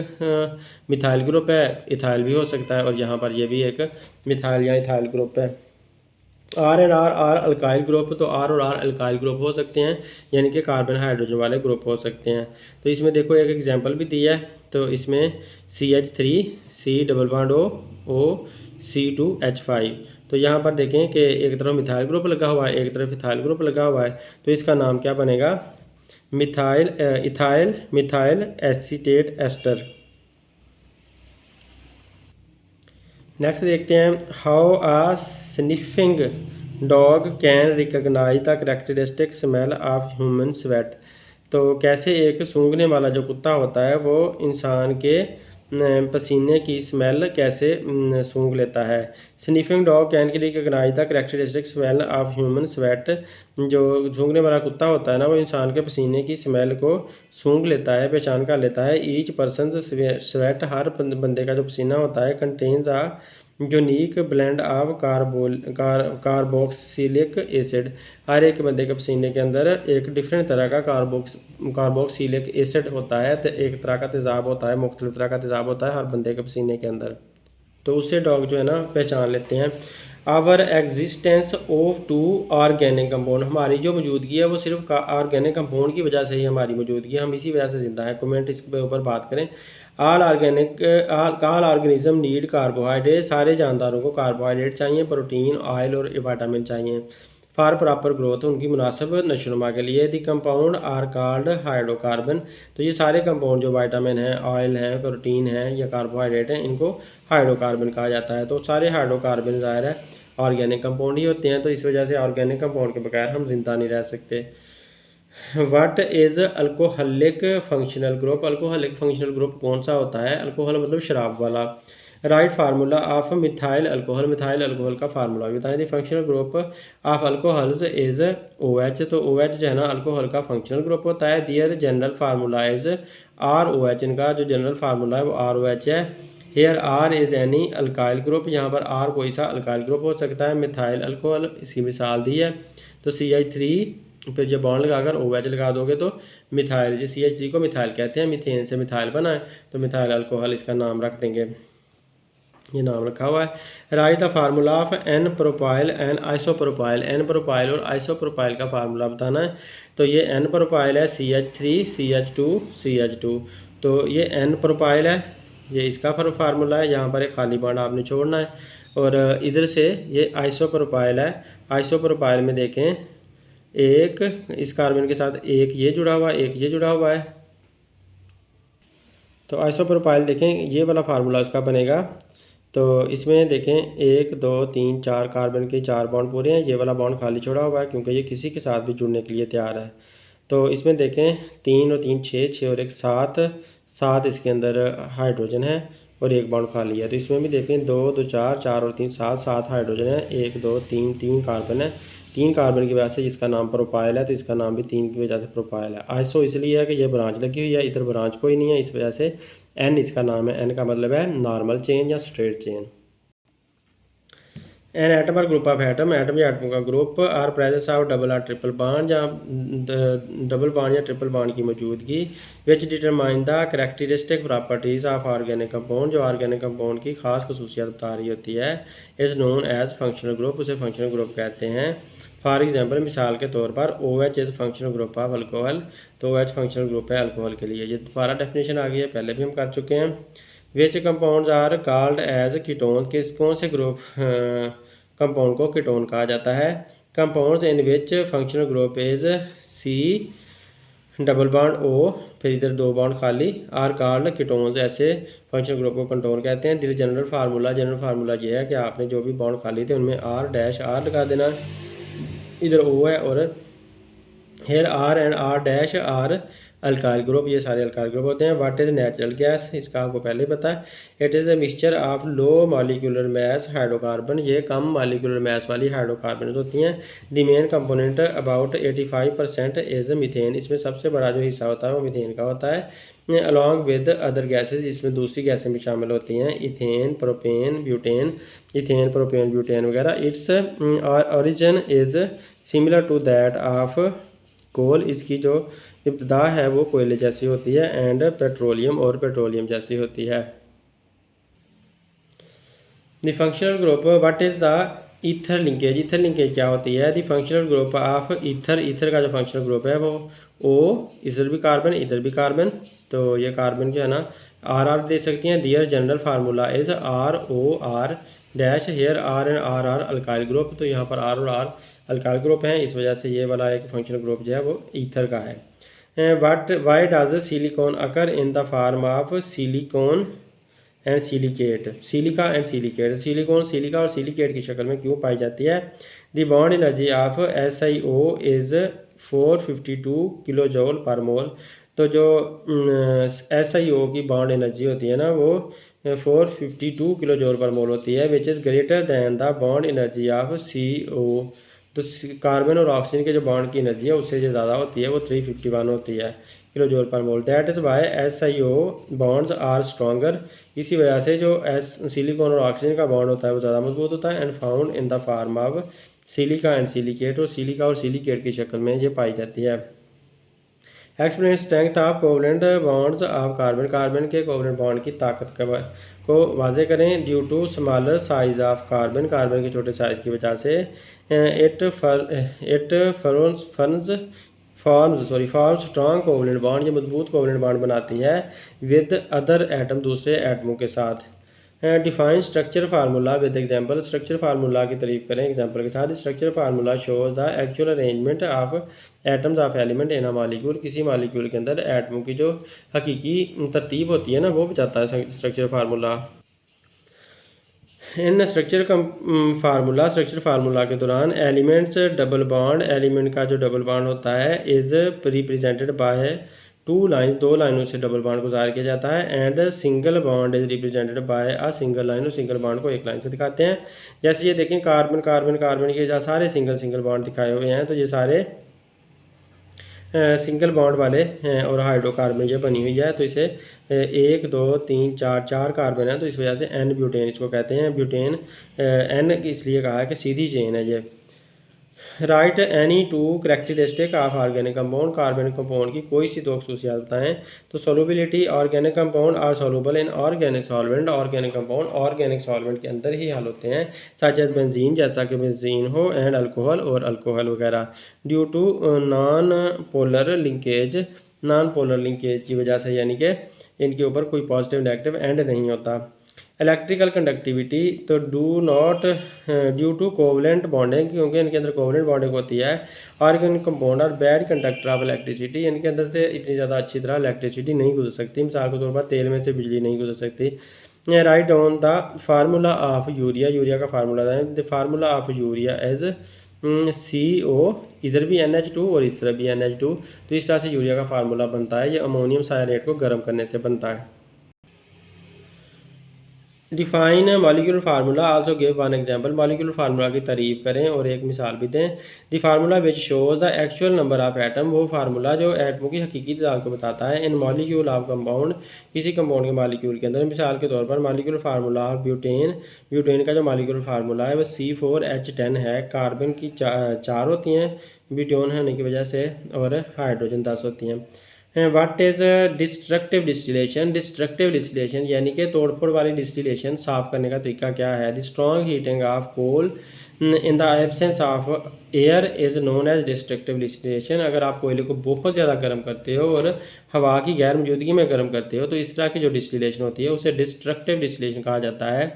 मिथाइल ग्रुप है, इथाइल भी हो सकता है, और यहाँ पर ये भी एक मिथाइल या इथाइल ग्रुप है। R and R are alkyl group, तो आर और आर अल्काइल ग्रुप हो सकते हैं, यानी कि कार्बन हाइड्रोजन वाले ग्रुप हो सकते हैं। तो इसमें देखो एक एग्जांपल भी दिया है, तो इसमें CH3 C double bond O C2H5। तो यहाँ पर देखें कि एक तरफ मिथाइल ग्रुप लगा हुआ है, एक तरफ इथाइल ग्रुप लगा हुआ है, तो इसका नाम क्या बनेगा? Ethyl methyl acetate ester. Next देखते हैं, how a sniffing dog can recognise the characteristic smell of human sweat. तो कैसे एक सूंघने वाला जो कुत्ता होता है वो इंसान के पसीने की स्मेल कैसे सूंघ लेता है। Sniffing dog can recognise the characteristic smell of human sweat. जो सूंघने वाला कुत्ता होता है ना, वो इंसान के पसीने की स्मेल को सूंघ लेता है, पहचान कर लेता है। ईच पर्सन स्वेट, हर बंदे का जो पसीना होता है, contains a unique blend of carboxylic acid. हर एक बंदे के पसीने के अंदर एक डिफरेंट तरह का कार्बोक्सिलिक एसिड होता है, तो एक तरह का तेज़ाब होता है, मुख्तलिफ तरह का तेज़ाब होता है हर बंदे के पसीने के अंदर। तो उससे डॉग जो है ना पहचान लेते हैं। Our existence of 2 organic compound, हमारी जो मौजूदगी है वो सिर्फ ऑर्गेनिक कंपाउंड की वजह से ही हमारी मौजूदगी है, हम इसी वजह से ज़िंदा है। कमेंट इसके ऊपर बात करें। ऑल ऑर्गेनिज्म नीड कार्बोहाइड्रेट, सारे जानदारों को कार्बोहाइड्रेट चाहिए, प्रोटीन, ऑयल और विटामिन चाहिए फॉर प्रॉपर ग्रोथ, उनकी मुनासिब नशोनुमा के लिए। The compound are called hydrocarbon, तो ये सारे कंपाउंड जो विटामिन हैं, ऑयल हैं, प्रोटीन हैं या कार्बोहाइड्रेट हैं, इनको हाइड्रोकार्बन कहा जाता है। तो सारे हाइड्रोकार्बन ज़ाहिर है ऑर्गेनिक कंपाउंड ही होते हैं, तो इस वजह से ऑर्गेनिक कंपाउंड के बगैर हम जिंदा नहीं रह सकते। What is alcoholic functional group, alcoholic functional group कौन सा होता है? अल्कोहल मतलब शराब वाला। Write formula of methyl alcohol, methyl alcohol का फार्मूला बताएं। The functional group of alcohols is OH, तो OH जो है ना अल्कोहल का फंक्शनल ग्रुप होता है। Their general formula is ROH, इनका जो जनरल फार्मूला है वो ROH है। Here R is any alkyl group, यहाँ पर R कोई सा अल्काइल ग्रुप हो सकता है। मिथाइल अल्कोहल इसकी मिसाल दी है, तो CH3 फिर जब बॉन्ड लगाकर OH लगा दोगे तो मिथाइल, जो CH3 को मिथाइल कहते हैं, मीथेन से मिथाइल बना है, तो मिथाइल अल्कोहल इसका नाम रख देंगे, ये नाम रखा हुआ है। Right the formula of N propyl and isopropyl, N propyl और आइसोप्रोपाइल का फार्मूला बताना है। तो ये N प्रोपाइल है CH3 CH2 CH2, तो ये N प्रोपाइल है, ये इसका फार्मूला है, यहाँ पर एक खाली बॉन्ड आपने छोड़ना है। और इधर से ये आइसोप्रोपाइल है, आइसोप्रोपाइल में देखें एक इस कार्बन के साथ एक ये जुड़ा हुआ है, एक ये जुड़ा हुआ है। तो आइसोप्रोपाइल देखें ये वाला फार्मूला उसका बनेगा, तो इसमें देखें 1 2 3 4 कार्बन के 4 बॉन्ड पूरे हैं, ये वाला बॉन्ड खाली छोड़ा हुआ है क्योंकि ये किसी के साथ भी जुड़ने के लिए तैयार है। तो इसमें देखें 3 और 3 6, 6 और 1 7, 7 इसके अंदर हाइड्रोजन है और एक बॉन्ड खाली है। तो इसमें भी देखें 2 2 4, 4 और 3 7, 7 हाइड्रोजन है, 1 2 3, 3 कार्बन है, 3 कार्बन की वजह से इसका नाम प्रोपाइल है, तो इसका नाम भी 3 की वजह से प्रोपाइल है। आइसो इसलिए है कि ये ब्रांच लगी हुई है, इधर ब्रांच कोई नहीं है, इस वजह से N इसका नाम है। N का मतलब है नॉर्मल चेन या स्ट्रेट चेन। एन एटम और ग्रुप ऑफ एटम, एटम या एटम का group are presence of double और ट्रिपल बॉन्ड, या डबल बॉन्ड या ट्रिपल बॉन्ड की मौजूदगी, which determine the characteristic properties of organic compound, जो ऑर्गेनिक कंपाउंड की खास खसूसियात बता रही होती है, is known as functional group, उसे फंक्शनल ग्रुप कहते हैं। फॉर एग्जाम्पल मिसाल के तौर पर OH is functional group of alcohol, तो OH फंक्शनल ग्रुप है अल्कोहल के लिए। ये दोबारा डेफिनेशन आ गई है, पहले भी हम कर चुके हैं। Which compounds are called as ketone, किस कौन से ग्रुप कंपाउंड को कीटोन कहा जाता है? Compounds in which functional group is C double bond O, फिर इधर 2 बॉन्ड खाली, आर कॉल्ड कीटोन्स, ऐसे फंक्शनल ग्रुप को कीटोन कहते हैं। दिल जनरल फार्मूला ये है कि आपने जो भी बॉन्ड खाली थे उनमें R' लगा देना, इधर O है और here R and R dash are alkyl group, ये सारे अल्काइल ग्रुप होते हैं। व्हाट इज़ नेचुरल गैस, इसका आपको पहले ही पता है। It is a mixture of low molecular mass hydrocarbon, ये कम मॉलिक्यूलर मैस वाली हाइड्रोकार्बन होती हैं। The main component about 85% is methane, इसमें सबसे बड़ा जो हिस्सा होता है वो मीथेन का होता है। अलॉन्ग विद अदर गैसेज, इसमें दूसरी गैसें भी शामिल होती हैं, ethane, propane, butane, ethane, propane, butane वगैरह। Its origin is similar to that of coal, इसकी जो इब्तदा है वो कोयले जैसी होती है। एंड पेट्रोलियम, और पेट्रोलियम जैसी होती है। The functional group, what is the ether linkage, ether linkage क्या होती है। The functional group of ether, ether का जो फंक्शनल ग्रुप है वो ओ, इधर भी कार्बन इधर भी कार्बन, तो ये कार्बन जो है ना आर आर दे सकती हैं। Their general formula is R O R dash, here R and R are alkyl group, तो यहाँ पर आर और आर अल्काइल ग्रुप हैं, इस वजह से ये वाला एक फंक्शनल ग्रुप जो है वो ईथर का है। But why does silicon occur in the form of silicon and silicate, silica and silicate, silicon, silica और सिलिकेट की शक्ल में क्यों पाई जाती है। The bond energy of SiO is 452 kilo joule per mole, तो जो SiO की बॉन्ड एनर्जी होती है ना वो 452 किलो जूल पर मोल होती है, which is greater than the bond energy of CO, तो कार्बन और ऑक्सीजन के जो बॉन्ड की एनर्जी है उससे जो ज़्यादा होती है वो 351 होती है kilo joule per mole. That is why SiO bonds are stronger, इसी वजह से जो सिलिकॉन और ऑक्सीजन का बॉन्ड होता है वो ज़्यादा मजबूत होता है। And found in the form of silica and silicate, और सिलिका और सिलिकेट की शक्ल में ये पाई जाती है। Explain strength of covalent bonds of carbon, carbon के कोवलेंट बॉन्ड की ताकत को वाजे करें। Due to smaller size of carbon, carbon के छोटे साइज की वजह से it forms strong covalent bond, ये मजबूत कोवलेंट बॉन्ड बनाती है विद अदर एटम, दूसरे एटमों के साथ। Define structure formula with example, structure formula की तारीफ करें एग्जांपल के साथ। Structure formula shows the actual arrangement of atoms of element in a molecule, किसी मॉलिक्यूल के अंदर एटमों की जो हकीकी तरतीब होती है ना वो बताता है स्ट्रक्चर फार्मूला। इन स्ट्रक्चर स्ट्रक्चर फार्मूला के दौरान एलिमेंट्स डबल बॉन्ड, एलिमेंट का जो डबल बॉन्ड होता है इज़ रिप्रेजेंटेड बाय 2 लाइन, 2 लाइनों से डबल बॉन्ड को ज़ाहिर किया जाता है। And single bond is represented by a single line, और सिंगल बॉन्ड को एक लाइन से दिखाते हैं। जैसे ये देखें कार्बन कार्बन कार्बन के सारे सिंगल सिंगल बॉन्ड दिखाए हुए हैं, तो ये सारे सिंगल बॉन्ड वाले हैं और हाइड्रोकार्बन ये बनी हुई है, तो इसे 1 2 3 4 4 कार्बन है, तो इस वजह से N ब्यूटेन इसको कहते हैं। ब्यूटेन N इसलिए कहा है कि सीधी चेन है ये। Write any 2 characteristic of organic compound, कार्बनिक कंपाउंड की कोई सी 2 खसूसियात बताएं। तो solubility, organic compound are soluble in organic solvent, organic compound organic solvent के अंदर ही हल होते हैं, सच एज बेंजीन, जैसा कि बेंजीन हो, एंड अल्कोहल और अल्कोहल वगैरह। Due to non polar linkage, non polar linkage की वजह से, यानी कि इनके ऊपर कोई पॉजिटिव नेगेटिव एंड नहीं होता। इलेक्ट्रिकल कंडक्टिविटी, तो ड्यू टू कोवलेंट बॉन्डिंग, क्योंकि इनके अंदर कोवलेंट बॉन्डिंग होती है। ऑर्गेनिक कंपाउंड और बैड कंडक्टर ऑफ इलेक्ट्रिसिटी, इनके अंदर से इतनी ज़्यादा अच्छी तरह इलेक्ट्रिसिटी नहीं गुजर सकती, मिसाल के तौर पर तेल में से बिजली नहीं गुजर सकती। Write down the formula of urea, urea का फार्मूला है। The formula of urea as CO, इधर भी NH2 और इस तरह भी NH2, तो इस तरह से यूरिया का फार्मूला बनता है। ये अमोनियम सायनेट को गर्म करने से बनता है। Define molecular formula, also give one example, molecular formula की तारीफ करें और एक मिसाल भी दें। The formula which shows the actual number of atom, वो फार्मूला जो एटमों की हकीकी तादाद को बताता है। इन मॉलिक्यूल ऑफ कंपाउंड, किसी कंपाउंड के मॉलिक्यूल के अंदर, मिसाल के तौर पर molecular formula of butane, butane का जो मॉलिक्यूलर फार्मूला है वह C4H10 है। कार्बन की 4 होती हैं ब्यूटेन होने की वजह से, और हाइड्रोजन 10 होती हैं। What is destructive distillation, destructive distillation यानी कि तोड़फोड़ वाली डिस्टिलेशन, साफ़ करने का तरीका क्या है। The strong heating of coal in the absence of air is known as destructive distillation, अगर आप कोयले को बहुत ज़्यादा गर्म करते हो और हवा की गैर मौजूदगी में गर्म करते हो, तो इस तरह की जो डिस्टिलेशन होती है उसे डिस्ट्रक्टिव डिस्टिलेशन कहा जाता है,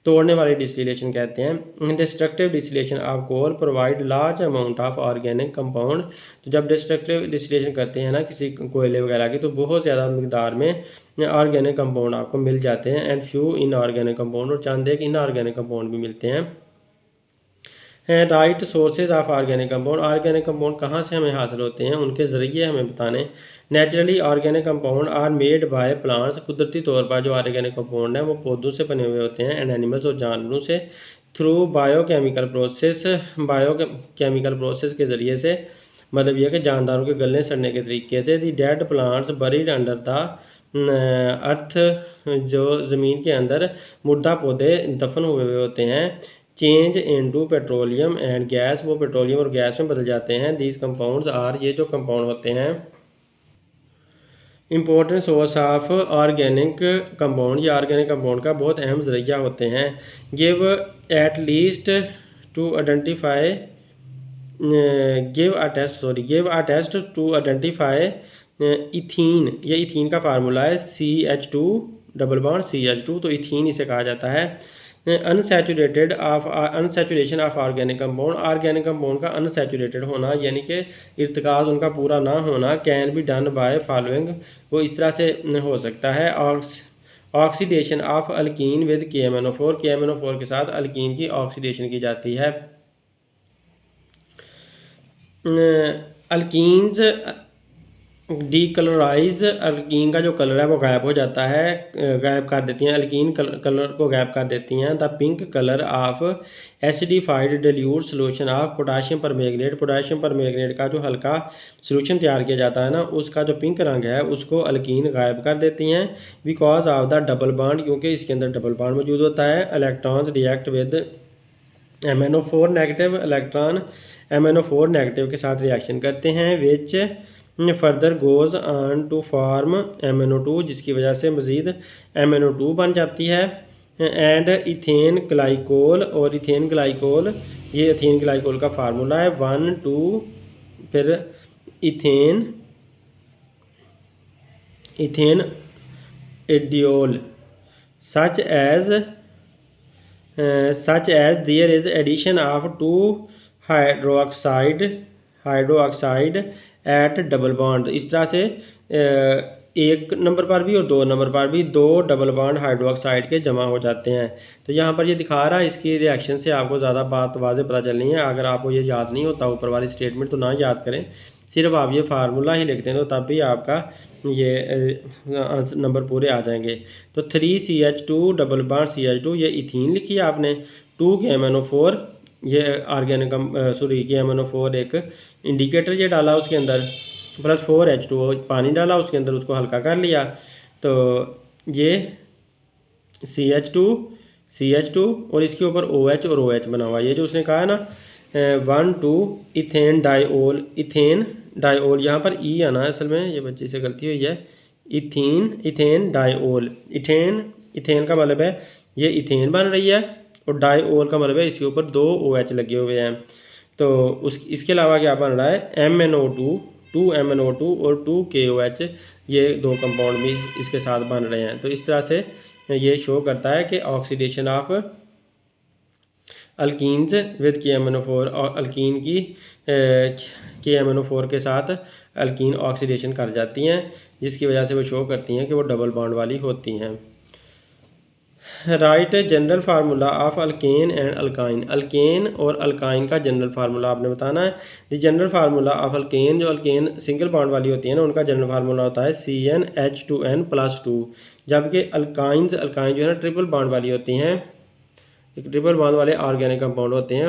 तोड़ने वाली डिस्टिलेशन कहते हैं। Destructive distillation of coal provide large amount of organic compound, तो जब डिस्ट्रक्टिव डिस्टिलेशन करते हैं ना किसी कोयले वगैरह की, तो बहुत ज़्यादा मिकदार में ऑर्गेनिक कंपाउंड आपको मिल जाते हैं। And few in organic compound, और चंद एक इन ऑर्गेनिक कंपाउंड भी मिलते हैं। Right sources of organic compound कहाँ से हमें हासिल होते हैं, उनके ज़रिए हमें बताने। Naturally organic compound are made by plants, कुदरती तौर पर जो ऑर्गेनिक कंपाउंड है वो पौधों से बने हुए होते हैं, एंड एनिमल्स और जानवरों से, थ्रू बायोकेमिकल प्रोसेस के ज़रिए से, मतलब यह कि जानदारों के गलने सड़ने के तरीके से। The dead plants buried under the earth, जो ज़मीन के अंदर मुर्दा पौधे दफन हुए हुए होते हैं, change into petroleum and gas, वो पेट्रोलियम और गैस में बदल जाते हैं। दीज कंपाउंड्स आर, ये जो कंपाउंड होते हैं, important source of organic compound, ये ऑर्गेनिक कंपाउंड का बहुत अहम ज़रिया होते हैं। Give at least two identify give a test to identify ethene, ये इथीन का फार्मूला है CH2 डबल बॉन्ड CH2, तो इथीन इसे कहा जाता है। अनसेचुरेशन ऑफ ऑर्गेनिक कंपाउंड का अनसेचुरेटेड होना, यानी कि इर्तिकाज़ उनका पूरा ना होना, can be done by following, वो इस तरह से हो सकता है। Oxidation of alkyne with KMnO4 के साथ अल्कीन की ऑक्सीडेशन की जाती है। अल्कीन्स डीकलराइज, अल्कीन का जो कलर है वो गायब हो जाता है, गायब कर देती हैं, अल्कीन कलर को गायब कर देती हैं। The pink colour of acidified dilute solution of potassium permanganate का जो हल्का सोल्यूशन तैयार किया जाता है ना, उसका जो पिंक रंग है उसको अल्कीन गायब कर देती हैं। Because of the double bond, क्योंकि इसके अंदर डबल बॉन्ड मौजूद होता है। Electrons react with MnO4 negative, electron MnO4 negative के साथ रिएक्शन करते हैं, which further goes on to form MnO2, जिसकी वजह से मज़ीद MnO2 बन जाती है। एंड इथेन ग्लाइकोल, और इथेन ग्लाइकोल, ये इथेन ग्लाइकोल का फार्मूला है 1,2, फिर ethane diol, such as there is addition of 2 hydroxide eight double bond. इस तरह से 1 नंबर पर भी और 2 नंबर पर भी 2 डबल बॉन्ड हाइड्रोक्साइड के जमा हो जाते हैं। तो यहाँ पर ये दिखा रहा है, इसकी रिएक्शन से आपको ज़्यादा बात वाज़े पता चलनी है। अगर आपको ये याद नहीं होता ऊपर वाली स्टेटमेंट तो ना याद करें, सिर्फ आप ये फार्मूला ही लिखते हैं तो तब भी आपका ये आंसर नंबर पूरे आ जाएंगे। तो 3CH2 डबल बॉन्ड CH2, ये इथीन लिखी है आपने। 2 KMnO4, ये ऑर्गेनिक KMnO4 एक इंडिकेटर ये डाला उसके अंदर, प्लस 4H2O पानी डाला उसके अंदर, उसको हल्का कर लिया, तो ये CH2 और इसके ऊपर OH और OH बना हुआ। ये जो उसने कहा है ना 1,2 इथेन डाइओल, यहाँ पर ई आना है असल में, ये बच्चे से गलती हुई है। इथेन डाइओल, इथेन का मतलब है ये इथेन बन रही है, और डाइओल का मतलब है इसके ऊपर 2 OH लगे हुए हैं। तो इसके अलावा क्या बन रहा है MnO2, 2 MnO2 और 2 KOH, ये 2 कंपाउंड भी इसके साथ बन रहे हैं। तो इस तरह से ये शो करता है कि oxidation of alkenes with KMnO4, और अल्कीन की KMnO4 के साथ अल्कीन ऑक्सीडेशन कर जाती हैं, जिसकी वजह से वो शो करती हैं कि वो डबल बॉन्ड वाली होती हैं। Right general formula of alkane and alkyne, alkane और अल्काइन का जनरल फार्मूला आपने बताना है। The general formula of alkane, जो अल्केन सिंगल बॉन्ड वाली होती है ना, उनका जनरल फार्मूला होता है CnH2n+2, जबकि अल्काइन जो है ना ट्रिपल बॉन्ड वाली होती हैं, एक ट्रिपल बॉन्ड वाले ऑर्गेनिक कंपाउंड होते हैं,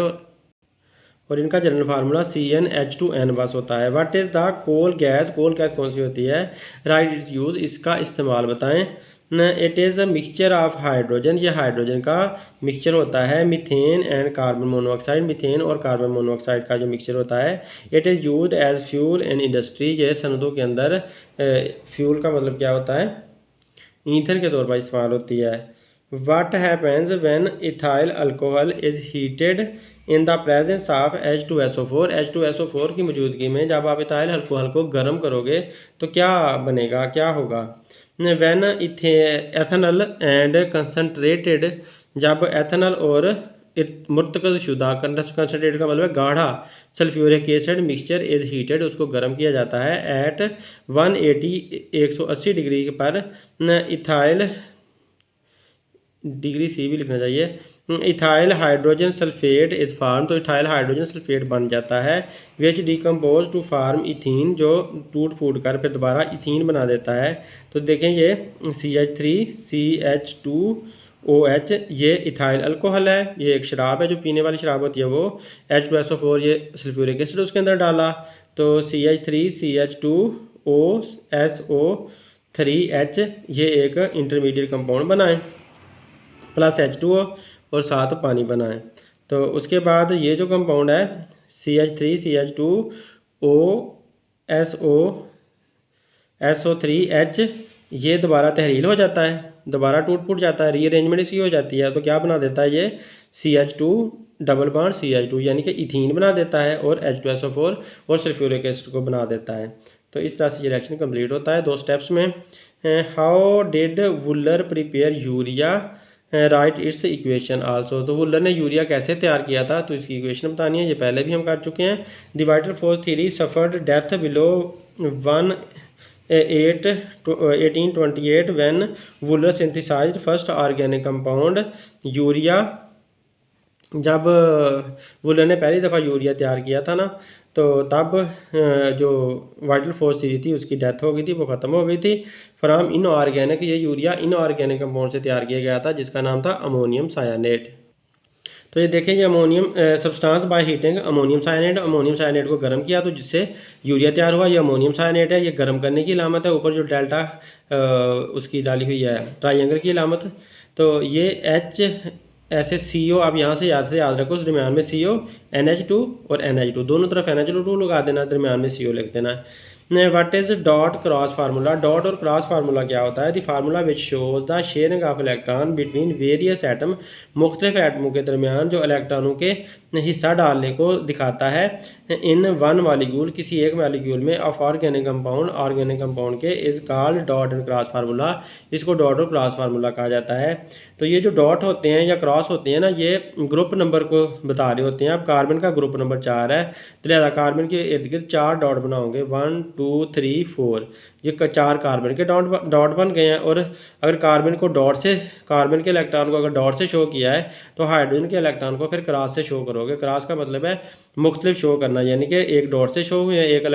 और इनका जनरल फार्मूला CnH2n बस होता है। What is the coal gas कौन सी होती है? राइट इट्स यूज़, इसका इस्तेमाल बताएं। It is a mixture of hydrogen, ये हाइड्रोजन का मिक्सचर होता है। Methane and carbon monoxide, methane और कार्बन मोनोऑक्साइड का जो मिक्सचर होता है। It is used as fuel in industry, ये सनदों के अंदर फ्यूल का मतलब क्या होता है, ईंधन के तौर पर इस्तेमाल होती है। What happens when ethyl alcohol is heated in the presence of H2SO4? H2SO4 की मौजूदगी में जब आप इथाइल अल्कोहल को गर्म करोगे तो क्या बनेगा, क्या होगा? When ethanol and concentrated, जब एथेनॉल और मुर्तकज़ शुदा, कंसनट्रेट का मतलब है गाढ़ा, sulphuric acid mixture is heated, उसको गर्म किया जाता है एट 180 डिग्री पर। इथाइल डिग्री C भी लिखना चाहिए। Ethyl hydrogen sulphate is form, तो इथाइल हाइड्रोजन सल्फेट बन जाता है, which decompose to form ethene, जो टूट फूट कर फिर दोबारा इथीन बना देता है। तो देखें ये CH3CH2OH ये इथाइल अल्कोहल है, ये एक शराब है जो पीने वाली शराब होती है वो। H2SO4 ये सल्फ्यूरिक एसिड उसके अंदर डाला, तो CH3CH2OSO3H ये एक इंटरमीडिएट कंपाउंड बनाए, प्लस H2O और साथ पानी बनाए। तो उसके बाद ये जो कंपाउंड है CH3CH2OSO3H ये दोबारा तहरील हो जाता है, दोबारा टूट फूट जाता है, रीअरेंजमेंट इसकी हो जाती है। तो क्या बना देता है ये CH2 डबल बॉन्ड CH2 यानी कि इथीन बना देता है, और H2SO4 और सल्फ्यूरिक एसिड को बना देता है। तो इस तरह से ये रिएक्शन कंप्लीट होता है 2 स्टेप्स में। How did Wular prepare urea, right it's equation also. तो वुलर ने यूरिया कैसे तैयार किया था, तो इसकी इक्वेशन बतानी है, ये पहले भी हम कर चुके हैं। The vital force theory suffered death below 1828 when Wöhler synthesised first organic compound urea. जब वुलर ने पहली दफ़ा यूरिया तैयार किया था ना, तो तब जो वाइटल फोर्स थ्योरी थी उसकी डेथ हो गई थी, वो ख़त्म हो गई थी। फ्राम इनऑर्गेनिक, ये यूरिया इनऑर्गेनिक कंपाउंड से तैयार किया गया था जिसका नाम था अमोनियम सायानेट। तो ये देखें, ये ammonium substance by heating ammonium cyanate को गर्म किया तो जिससे यूरिया तैयार हुआ। ये अमोनियम सायानेट है, ये गर्म करने की अलामत है। ऊपर जो डेल्टा उसकी डाली हुई है ट्राइंगल की अलामत। तो ये H ऐसे CO आप यहाँ से याद रखो, उस दरमियान में CO NH2 और NH2 दोनों तरफ NH2 लगा देना, दरमियान में CO लिख देना। What is dot cross formula. Dot और क्रॉस फार्मूला क्या होता है? The formula which shows the sharing of electron between various atom, मुख्तलिफ एटमों के दरमियान जो इलेक्ट्रॉनों के हिस्सा डालने को दिखाता है। इन वन मॉलिक्यूल, किसी एक मॉलिक्यूल में ऑफ ऑर्गेनिक कंपाउंड के is called dot and cross formula. इसको डॉट और क्रॉस फार्मूला कहा जाता है। तो ये जो डॉट होते हैं या क्रॉस होते हैं ना, ये ग्रुप नंबर को बता रहे होते हैं। अब कार्बन का ग्रुप नंबर 4 है, तो लिहाजा कार्बन के इर्द गिर्द 4 डॉट बनाओगे, 1 2 3 4, ये 4 कार्बन के डॉट बन गए हैं। और अगर कार्बन के इलेक्ट्रॉन को अगर डॉट से शो किया है, तो हाइड्रोजन के इलेक्ट्रॉन को फिर क्रॉस से शो करोगे। क्रॉस का मतलब है मुख्तलिफ शो करना, यानी कि एक डॉट से शो हुए हैं, एक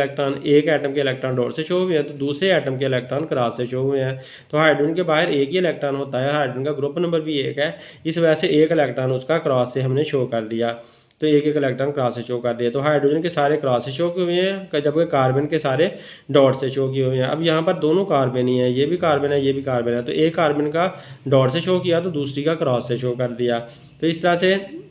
एटम के इलेक्ट्रॉन डॉट से शो हुए हैं, तो दूसरे एटम के इलेक्ट्रॉन क्रॉस से शो हुए हैं। तो हाइड्रोजन के बाहर एक ही इलेक्ट्रॉन होता है, हाइड्रोजन का ग्रुप नंबर भी 1 है, इस वजह से एक इलेक्ट्रॉन उसका क्रॉस से हमने शो कर दिया। तो एक इलेक्ट्रॉन क्रॉस से शो कर दिया। तो हाइड्रोजन के सारे क्रॉस से शो किए हुए हैं, जबकि कार्बन के सारे डॉट से शो किए हुए हैं। अब यहाँ पर दोनों कार्बन ही हैं, ये भी कार्बन है, ये भी कार्बन है। तो एक कार्बन का डॉट से शो किया तो दूसरी का क्रॉस से शो कर दिया। तो इस तरह से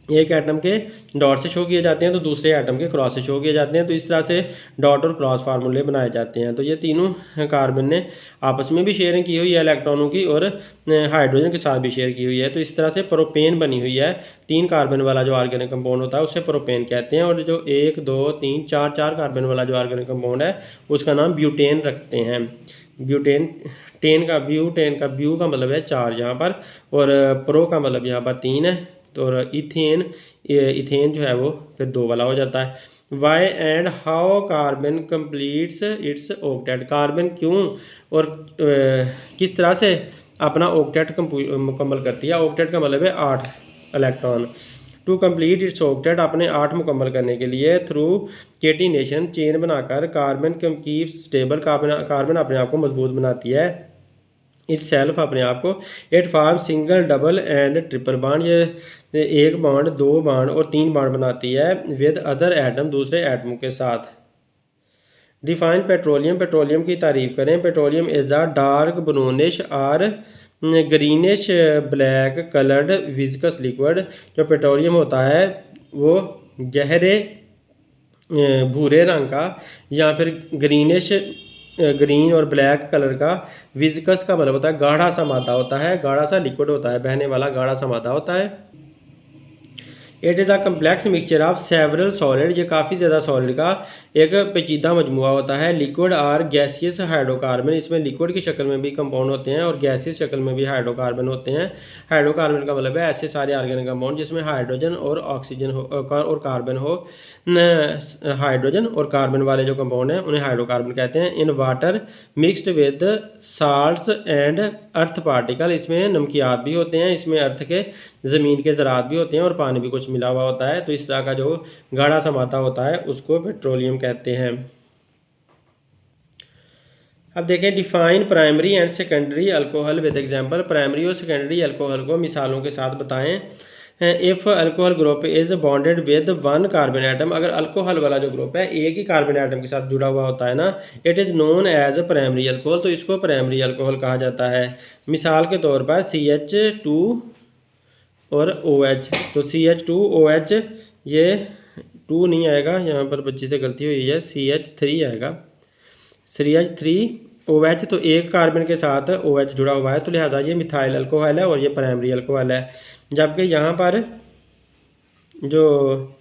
एक एटम के डॉट से शो किए जाते हैं तो दूसरे एटम के क्रॉस से शो किए जाते हैं। तो इस तरह से डॉट और क्रॉस फार्मूले बनाए जाते हैं। तो ये तीनों कार्बन ने आपस में भी शेयरिंग की हुई है इलेक्ट्रॉनों की, और हाइड्रोजन के साथ भी शेयर की हुई है। तो इस तरह से प्रोपेन बनी हुई है। 3 कार्बन वाला जो ऑर्गेनिक कंपाउंड होता है उसे प्रोपेन कहते हैं, और जो 1 2 3 4 कार्बन वाला जो ऑर्गेनिक कंपाउंड है उसका नाम ब्यूटेन रखते हैं। ब्यूटेन ब्यू का मतलब है 4 यहाँ पर, और प्रो का मतलब यहाँ पर 3 है। तो इथेन जो है वो फिर 2 वाला हो जाता है। Why and how carbon completes its octet. Carbon क्यों और किस तरह से अपना ऑक्टेट मुकम्मल करती है। ऑक्टेट का मतलब है 8 electron. To complete its octet, अपने 8 मुकम्मल करने के लिए थ्रू केटिनेशन, चेन बनाकर कार्बन कीप्स स्टेबल, कार्बन अपने आप को मजबूत बनाती है। इट सेल्फ अपने आप को। It form single double and triple bond, ये 1 बाड 2 बाड और 3 बाड बनाती है विद अदर एटम, दूसरे एटमों के साथ। डिफाइन पेट्रोलियम, पेट्रोलियम की तारीफ करें। Petroleum is the dark brownish और greenish black coloured viscous liquid. जो पेट्रोलियम होता है वो गहरे भूरे रंग का या फिर ग्रीन और ब्लैक कलर का, विस्कस का मतलब होता है गाढ़ा सा मादा होता है, गाढ़ा सा लिक्विड होता है, बहने वाला गाढ़ा सा मादा होता है। It is a complex mixture of several solid, ये काफ़ी ज़्यादा सॉलिड का एक पेचीदा मजमुआ होता है। लिक्विड और गैसियस हाइड्रोकार्बन, इसमें लिक्विड की शक्ल में भी कंपाउंड होते हैं और गैसियस शक्ल में भी हाइड्रोकार्बन होते हैं। हाइड्रोकार्बन का मतलब है ऐसे सारे ऑर्गेनिक कंपाउंड जिसमें हाइड्रोजन और ऑक्सीजन हो और कार्बन हो। हाइड्रोजन और कार्बन वाले जो कंपाउंड हैं उन्हें हाइड्रोकार्बन कहते हैं। In water mixed with salts and earth particle, इसमें नमकियात भी होते हैं, इसमें अर्थ के ज़मीन के ज़रात भी होते हैं और पानी भी कुछ मिला हुआ होता है। तो इस तरह का जो गाढ़ा सा मादा होता है उसको पेट्रोलियम कहते हैं। अब देखें, define primary and secondary alcohol with example. Primary और सेकेंडरी अल्कोहल को मिसालों के साथ बताएं। If alcohol group is bonded with one carbon atom, अगर अल्कोहल वाला जो ग्रुप है एक ही कार्बन एटम के साथ जुड़ा हुआ होता है ना, it is known as primary alcohol, तो इसको प्राइमरी अल्कोहल कहा जाता है। मिसाल के तौर पर CH2 और OH। तो CH2OH, ये 2 नहीं आएगा, यहाँ पर बच्ची से गलती हुई है, CH3 आएगा। CH3OH, तो एक कार्बन के साथ OH जुड़ा हुआ है, तो लिहाजा ये मिथाइल अल्कोहल है और ये प्राइमरी अल्कोहल है। जबकि यहाँ पर जो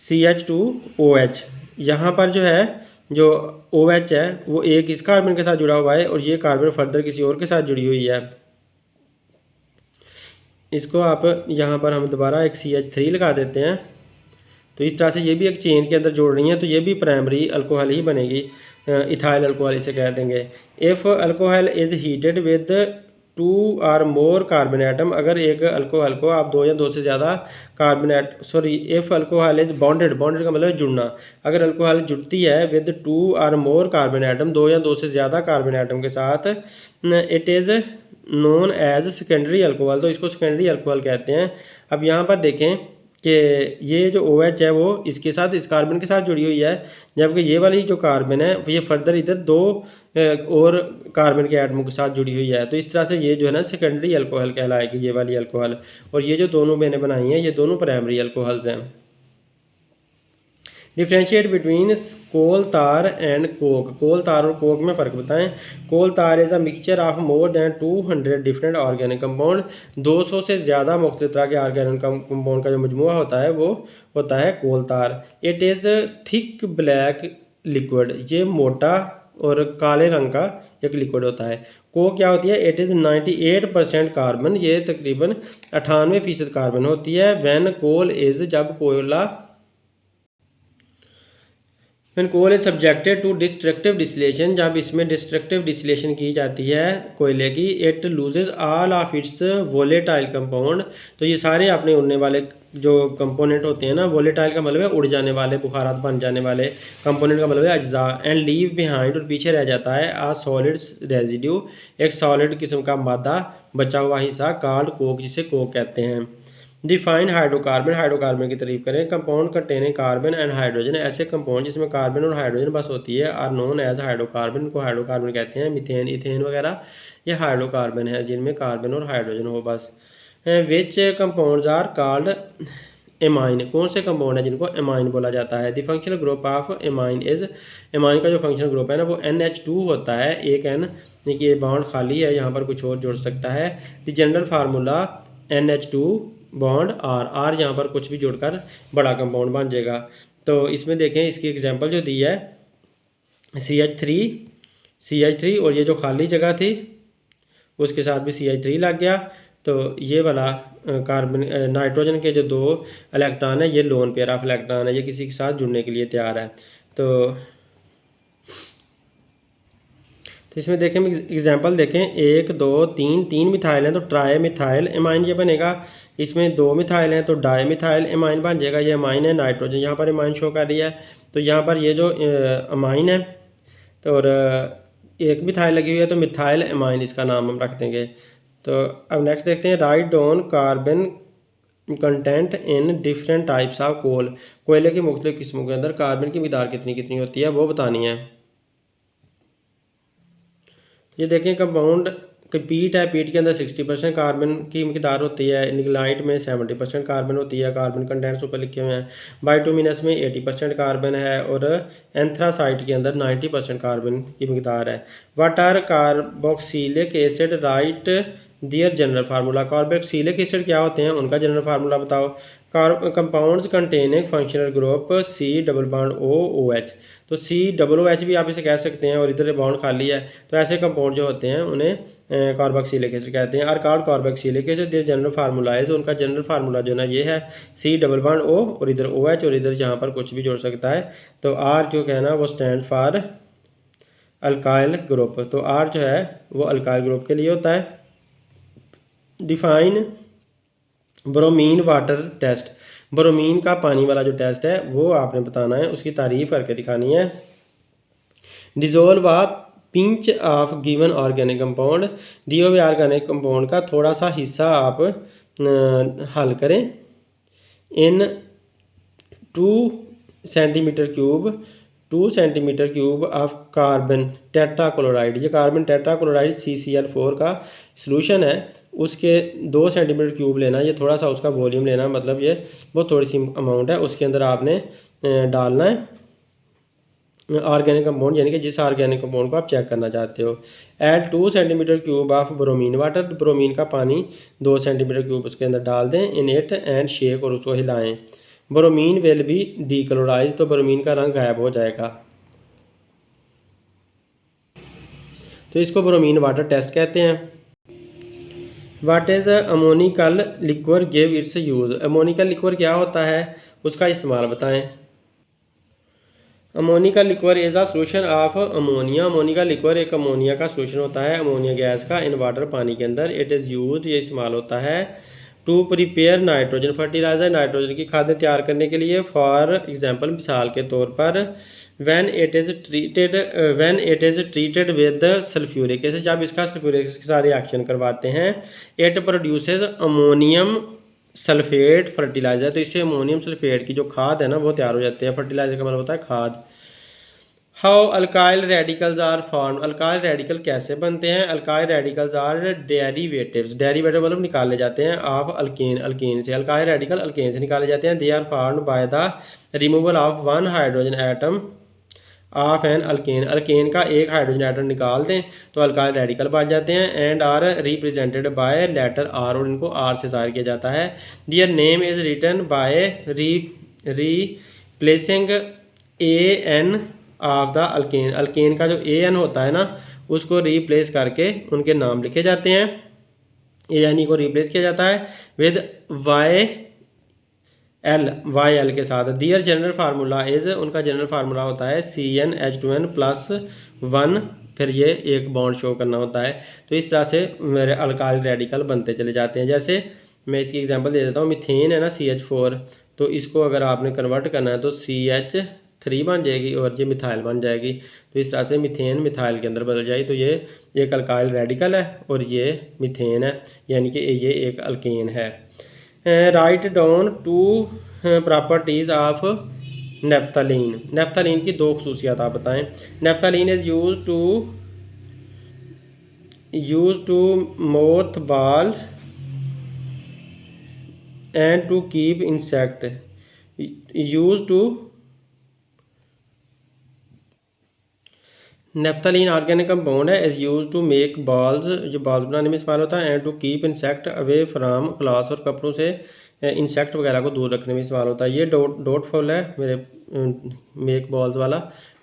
CH2OH, यहाँ पर जो है जो OH है वो एक इस कार्बन के साथ जुड़ा हुआ है और ये कार्बन फर्दर किसी और के साथ जुड़ी हुई है। इसको आप यहाँ पर हम दोबारा एक CH3 लगा देते हैं, तो इस तरह से ये भी एक चेन के अंदर जोड़ रही हैं, तो ये भी प्राइमरी अल्कोहल ही बनेगी, इथाइल अल्कोहल इसे कह देंगे। If alcohol is heated with 2 और मोर कार्बन एटम, अगर एक अल्कोहल को आप 2 या 2 से ज़्यादा if alcohol is bonded, bonded का मतलब जुड़ना, अगर अल्कोहल जुड़ती है विद 2 और मोर कार्बन एटम, 2 या 2 से ज़्यादा कार्बन एटम के साथ, it is known as secondary alcohol, तो इसको सेकेंडरी अल्कोहल कहते हैं। अब यहाँ पर देखें कि ये जो OH है वो इसके साथ, इस कार्बन के साथ जुड़ी हुई है, जबकि ये वाली जो कार्बन है ये फर्दर इधर 2 और कार्बन के एटमों के साथ जुड़ी हुई है। तो इस तरह से ये जो है ना सेकेंडरी अल्कोहल कहलाएगी, ये वाली अल्कोहल। और ये जो दोनों मैंने बनाई हैं ये दोनों प्राइमरी अल्कोहल्स हैं। डिफ्रेंशिएट बिटवीन कोल तार एंड कोक। कोल तार और कोक में फ़र्क बताएं। कोल तार is a mixture of more than 200 different organic compound. 200 से ज़्यादा मुख्तलिफ तरह के ऑर्गेनिक कंपाउंड का जो मजमूआ होता है वो होता है कोल तार। It is thick black liquid, ये मोटा और काले रंग का एक लिक्विड होता है। कोक क्या होती है? इट इज़ 98% कार्बन, ये तकरीबन 98% कार्बन होती है। वैन कोल इज़, जब कोयला, when coal is subjected to destructive distillation, जब इसमें डिस्ट्रक्टिव डिस्टिलेशन की जाती है कोयले की, it loses all of its volatile compound, तो ये सारे अपने उड़ने वाले जो कंपोनेंट होते हैं ना, वोलेटाइल का मतलब है उड़ जाने वाले, बुखारात बन जाने वाले, कंपोनेंट का मतलब है अज्जा, एंड लीव बिहाइंड, और पीछे रह जाता है आ सॉलिड रेजिड्यू, एक सॉलिड किस्म का मादा बचा हुआ हिस्सा, कॉल्ड कोक, जिसे कोक कहते हैं। डिफाइन हाइड्रोकार्बन, हाइड्रोकार्बन की तारीफ करें। Compound containing carbon and hydrogen, ऐसे कंपाउंड जिसमें कार्बन और हाइड्रोजन बस होती है, आर नोन एज हाइड्रोकार्बन, को हाइड्रोकार्बन कहते हैं। मीथेन, इथेन वगैरह ये हाइड्रोकार्बन है जिनमें कार्बन और हाइड्रोजन हो बस। विच कंपाउंड्स आर कॉल्ड एमाइन, कौन से कंपाउंड है जिनको एमाइन बोला जाता है। The functional group of amine is, amine का जो फंक्शनल ग्रुप है ना वो NH2 होता है, एक N, देखिए बाउंड खाली है, यहाँ पर कुछ और जुड़ सकता है। The general formula NH2 bond R यहाँ पर कुछ भी जुड़कर बड़ा कंपाउंड बन जाएगा। तो इसमें देखें इसकी एग्जांपल जो दी है CH3 और ये जो खाली जगह थी उसके साथ भी CH3 लग गया, तो ये वाला कार्बन नाइट्रोजन के जो 2 इलेक्ट्रॉन है ये लोन पेयर ऑफ इलेक्ट्रॉन है, ये किसी के साथ जुड़ने के लिए तैयार है। तो इसमें देखें एग्जांपल देखें, 1 2 3 मिथाइल हैं तो ट्राई मिथाइल एमाइन ये बनेगा। इसमें 2 मिथाइल हैं तो डाई मिथाइल एमाइन बन जाएगा। ये अमाइन है, नाइट्रोजन यहाँ पर एमाइन शो कर दिया है, तो यहाँ पर ये जो अमाइन है तो और एक मिथाइल लगी हुई है तो मिथाइल एमाइन इसका नाम हम रख देंगे। तो अब नेक्स्ट देखते हैं, write down carbon content in different types of coal. कोयले की मुख्तलिफ किस्मों के अंदर कार्बन की मिकदार कितनी कितनी होती है वो बतानी है। ये देखें कंपाउंड पीट है, पीट के अंदर 60% कार्बन की मिकदार होती है। निगलाइट में 70% कार्बन होती है, कार्बन कंटेंट्स ऊपर लिखे हुए हैं। बाइटुमिनस में 80% कार्बन है और एंथ्रासाइट के अंदर 90% कार्बन की मिकदार है। What are carboxylic acid, write their general formula. Carboxylic acid क्या होते हैं उनका जनरल फार्मूला बताओ। Compounds containing functional group C♭OOH, तो COOH भी आप इसे कह सकते हैं और इधर बॉन्ड खाली है, तो ऐसे कंपाउंड जो होते हैं उन्हें कार्बोक्सिलिक एसिड कहते हैं। Are called carboxylic acid, their general formula है, उनका जनरल फार्मूला जो ना ये है C♭O और इधर OH और इधर यहाँ पर कुछ भी जोड़ सकता है। तो R जो कहना वो स्टैंड फॉर अल्काइल ग्रुप, तो R जो है वो अल्काइल ग्रुप के लिए होता है। Define bromine water test, bromine का पानी वाला जो टेस्ट है वो आपने बताना है, उसकी तारीफ करके दिखानी है। Dissolve a pinch of given organic compound, दिए हुए ऑर्गेनिक कंपाउंड का थोड़ा सा हिस्सा आप हल करें। इन 2 centimetre cube 2 centimetre cube of carbon tetrachloride, ये कार्बन टेट्राक्लोराइड CCl4 का सॉल्यूशन है, उसके 2 सेंटीमीटर क्यूब लेना, ये थोड़ा सा उसका वॉल्यूम लेना, मतलब ये बहुत थोड़ी सी अमाउंट है, उसके अंदर आपने डालना है ऑर्गेनिक कंपाउंड, यानी कि जिस ऑर्गेनिक कंपाउंड को आप चेक करना चाहते हो। Add 2 centimetre cube of bromine water, bromine का पानी 2 सेंटीमीटर क्यूब उसके अंदर डाल दें। इन इट एंड शेक, और उसको हिलाएं। ब्रोमीन विल बी डीक्लोराइज, तो ब्रोमीन का रंग गायब हो जाएगा। तो इसको ब्रोमीन वाटर टेस्ट कहते हैं। What is ammoniacal liquor give its use, ammoniacal liquor क्या होता है, उसका इस्तेमाल बताएं। Ammoniacal liquor is a solution of ammonia, ammoniacal liquor एक अमोनिया का सोल्यूशन होता है, अमोनिया गैस का, इन वाटर पानी के अंदर। इट इज़ यूज, ये इस्तेमाल होता है to prepare nitrogen fertiliser, nitrogen की खादें तैयार करने के लिए। फॉर एग्जांपल, मिसाल के तौर पर, when it is treated with sulphuric acid, जब इसका सल्फ्यूरिक एसिड के साथ रिएक्शन करवाते हैं, it produces ammonium sulphate fertiliser, तो इससे अमोनियम सल्फेट की जो खाद है ना वो तैयार हो जाती है। फर्टिलाइज़र का मतलब होता है खाद। How alkyl radicals are form, alkyl radical कैसे बनते हैं। Alkyl radicals are derivatives, derivative मतलब निकाले जाते हैं ऑफ अल्केन, अल्केन से। अल्काइल रेडिकल अल्केन से निकाले जाते हैं। They are formed by the removal of 1 hydrogen atom of an alkane, alkane का एक हाइड्रोजन एटम निकाल दें तो अल्काइल रेडिकल बन जाते हैं। And are represented by letter R, और इनको आर से जाहिर किया जाता है। Their name is written by replacing AN of the alkane, alkane का जो AN होता है ना उसको रिप्लेस करके उनके नाम लिखे जाते हैं, AN को रिप्लेस किया जाता है विद YL के साथ। दियर जनरल फार्मूला इज़, उनका जनरल फार्मूला होता है CnH2n+1, फिर ये एक बॉन्ड शो करना होता है। तो इस तरह से मेरे अल्काइल रेडिकल बनते चले जाते हैं। जैसे मैं इसकी एग्जांपल दे देता हूँ, मीथेन है ना CH4, तो इसको अगर आपने कन्वर्ट करना है तो CH3 बन जाएगी और ये मिथाइल बन जाएगी। तो इस तरह से मीथेन मिथाइल के अंदर बदल जाएगी। तो ये एक अल्काइल रेडिकल है और ये मीथेन है, यानी कि ये एक अल्केन है। Write down 2 properties of naphthalene, naphthalene की 2 खसूसियात आप बताएं। Naphthalene is use to moth ball and to keep insect, use to naphthalene organic compound है, is use to make balls, जो बॉल्स बनाने में इस्तेमाल होता है। And to keep insect away from clothes, और कपड़ों से इंसेक्ट वगैरह को दूर रखने में इस्तेमाल होता है। ये डॉट फुल है मेरे मेक बॉल्स वाला,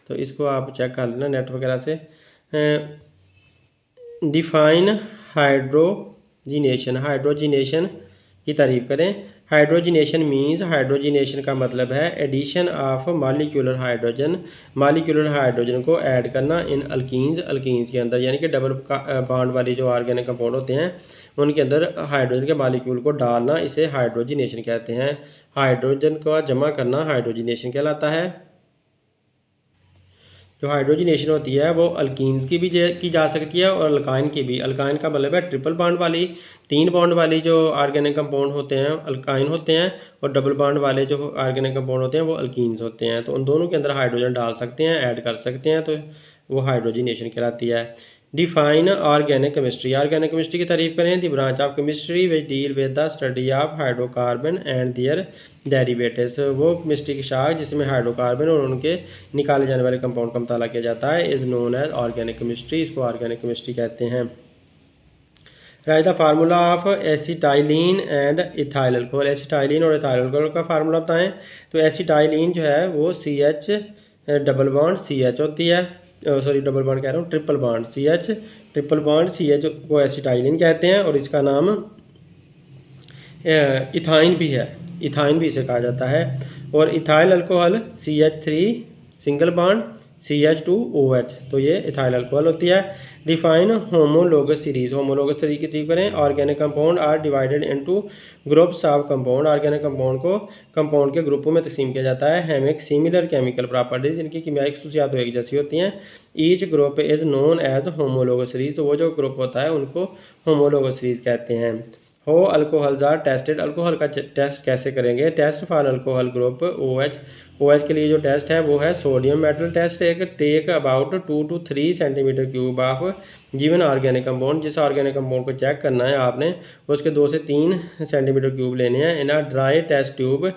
तो इसको आप चेक कर लेना नेट वगैरह से। डिफाइन हाइड्रोजिनेशन, हाइड्रोजिनेशन की तारीफ करें। हाइड्रोजिनेशन मीन्स, हाइड्रोजिनेशन का मतलब है addition of molecular hydrogen, molecular hydrogen को ऐड करना इन अल्कीन्स, अल्कीन्स के अंदर, यानी कि डबल बॉन्ड वाली जो ऑर्गेनिक कंपाउंड होते हैं उनके अंदर हाइड्रोजन के मॉलिक्यूल को डालना, इसे हाइड्रोजिनेशन कहते हैं। हाइड्रोजन का जमा करना हाइड्रोजिनेशन कहलाता है। जो हाइड्रोजिनेशन होती है वो अल्कीन्स की भी की जा सकती है और अल्काइन की भी। अल्काइन का मतलब है ट्रिपल बॉन्ड वाली, 3 बॉन्ड वाली जो ऑर्गेनिक कंपाउंड होते हैं अल्काइन होते हैं, और डबल बॉन्ड वाले जो ऑर्गेनिक कंपाउंड होते हैं वो अल्कीन्स होते हैं। तो उन दोनों के अंदर हाइड्रोजन डाल सकते हैं, ऐड कर सकते हैं, तो वो हाइड्रोजिनेशन कहलाती है। Define organic chemistry, organic chemistry की तारीफ करें। The branch of chemistry which deal with the study of hydrocarbon and their derivatives, वो केमिस्ट्री की शाख जिसमें हाइड्रोकार्बन और उनके निकाले जाने वाले कंपाउंड का मुताला किया जाता है, is known as organic chemistry, इसको ऑर्गेनिक केमिस्ट्री कहते हैं। Write the formula of acetylene and ethyl alcohol, acetylene और इथाइल अल्कोहल का फार्मूला बताएं। तो एसिटाइलिन जो है वो CH डबल बॉन्ड CH होती है, सॉरी डबल बॉन्ड कह रहा हूँ, triple bond CH, triple bond CH को एसिटाइलिन कहते हैं, और इसका नाम इथाइन भी है, इथाइन भी इसे कहा जाता है। और ethyl alcohol CH3 single bond CH2OH, तो ये इथाइल अल्कोहल होती है। Define homologous series. Homologous series की तरीके करें। Organic compound are divided into groups of compound. Organic compound को कंपाउंड के ग्रुपों में तकसीम किया जाता है। हैविंग सिमिलर केमिकल प्रॉपर्टीज, जिनकी कीमियाई खसूसियात एक जैसी होती हैं। Each group is known as homologous series, तो वो जो ग्रुप होता है उनको होमोलोगस सीरीज कहते हैं। How alcohols are tested. Alcohol का टेस्ट कैसे करेंगे? Test for alcohol group OH। OH के लिए जो टेस्ट है वो है सोडियम मेटल टेस्ट। एक take about 2 to 3 centimetre cube of given organic compound. जिस ऑर्गेनिक कंपाउंड को चेक करना है आपने, उसके 2 से 3 सेंटीमीटर क्यूब लेने हैं। इन अ ड्राई टेस्ट ट्यूब,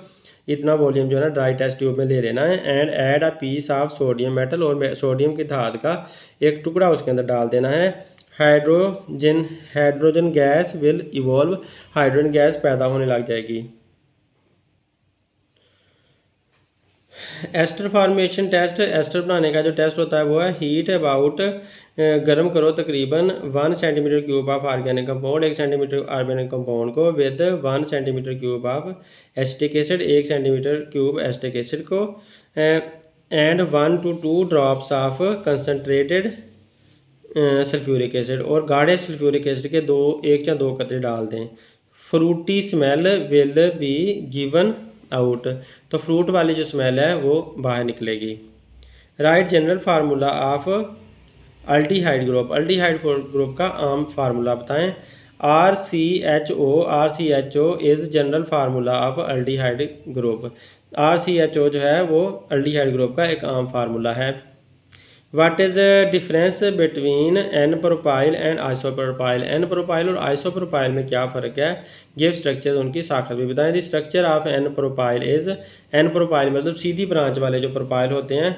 इतना वॉल्यूम जो है ना ड्राई टेस्ट ट्यूब में ले लेना है। And add a piece of sodium metal, और सोडियम की धात का एक टुकड़ा उसके अंदर डाल देना है। Hydrogen gas will evolve. Hydrogen gas पैदा होने लग जाएगी। Ester formation test. एस्टर बनाने का जो टेस्ट होता है वो है हीट अबाउट, गर्म करो तकरीबन 1 centimetre cube of organic compound, 1 centimetre organic compound को, with 1 centimetre cube of acetic acid, 1 centimetre cube acetic acid को, and 1 to 2 drops of concentrated sulphuric acid, और गाढ़े सल्फ्यूरिक एसिड के 1 या 2 कतरे डाल दें। Frooti smell will be given out, तो फ्रूट वाली जो स्मेल है वो बाहर निकलेगी। Right general formula of aldehyde group. Aldehyde group का आम फार्मूला बताएं। RCHO is general formula of aldehyde group. RCHO जो है वो अल्डिहाइड ग्रुप का एक आम फार्मूला है। What is difference between N propyl and isopropyl. N propyl और आइसोप्रोपाइल में क्या फ़र्क है? गिव स्ट्रक्चर, उनकी साखत भी बताएं। The structure of N propyl is, N propyl मतलब सीधी ब्रांच वाले जो प्रोपाइल होते हैं,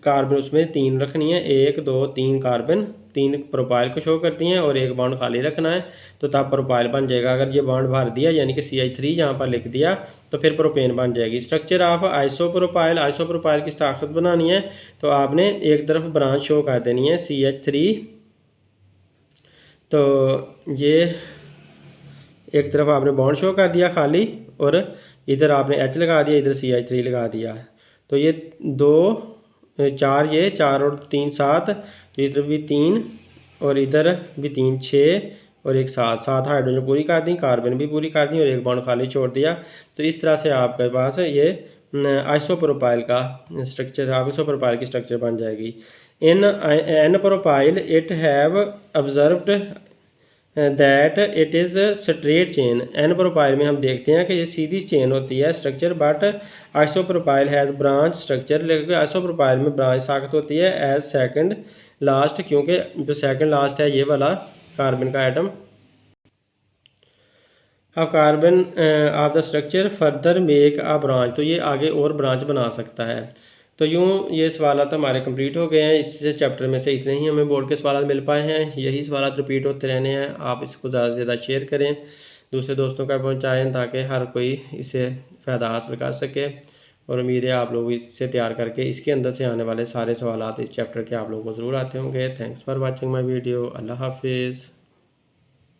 कार्बन उसमें 3 रखनी है, 1 2 3 कार्बन, 3 प्रोपाइल को शो करती हैं, और 1 बॉन्ड खाली रखना है, तो तब प्रोपाइल बन जाएगा। अगर ये बॉन्ड भर दिया यानी कि CH3 यहाँ पर लिख दिया तो फिर प्रोपेन बन जाएगी। Structure of isopropyl. आइसोप्रोपाइल की ताकत बनानी है तो आपने एक तरफ ब्रांच शो कर देनी है CH3, तो ये एक तरफ आपने बॉन्ड शो कर दिया खाली, और इधर आपने H लगा दिया, इधर CH3 लगा दिया। तो ये 2 4, ये 4 और 3 7, तो इधर भी 3 और इधर भी 3 6 और एक 7 हाइड्रोजन पूरी कर दी, कार्बन भी पूरी कर दी, और एक बॉन्ड खाली छोड़ दिया। तो इस तरह से आपके पास ये आइसोप्रोपाइल का स्ट्रक्चर, आइसोप्रोपाइल की स्ट्रक्चर बन जाएगी। In N propyl it have observed that it is straight chain. N propyl में हम देखते हैं कि ये सीधी चेन होती है structure, but isopropyl has branch structure. लेकिन आइसोप्रोपाइल में ब्रांच साख्त होती है एज सेकंड लास्ट, क्योंकि जो सेकंड लास्ट है ये वाला कार्बन का एटम। अब carbon of the structure further make a branch, तो ये आगे और ब्रांच बना सकता है। तो यूँ ये सवाल हमारे कंप्लीट हो गए हैं। इससे चैप्टर में से इतने ही हमें बोर्ड के सवाल मिल पाए हैं। यही सवाल रिपीट होते रहने हैं। आप इसको ज़्यादा से ज़्यादा शेयर करें, दूसरे दोस्तों का पहुँचाएँ, ताकि हर कोई इससे फ़ायदा हासिल कर सके। और उम्मीद है आप लोग इससे तैयार करके इसके अंदर से आने वाले सारे सवाल इस चैप्टर के आप लोगों को ज़रूर आते होंगे। Thanks for watching my video. अल्लाह हाफिज़।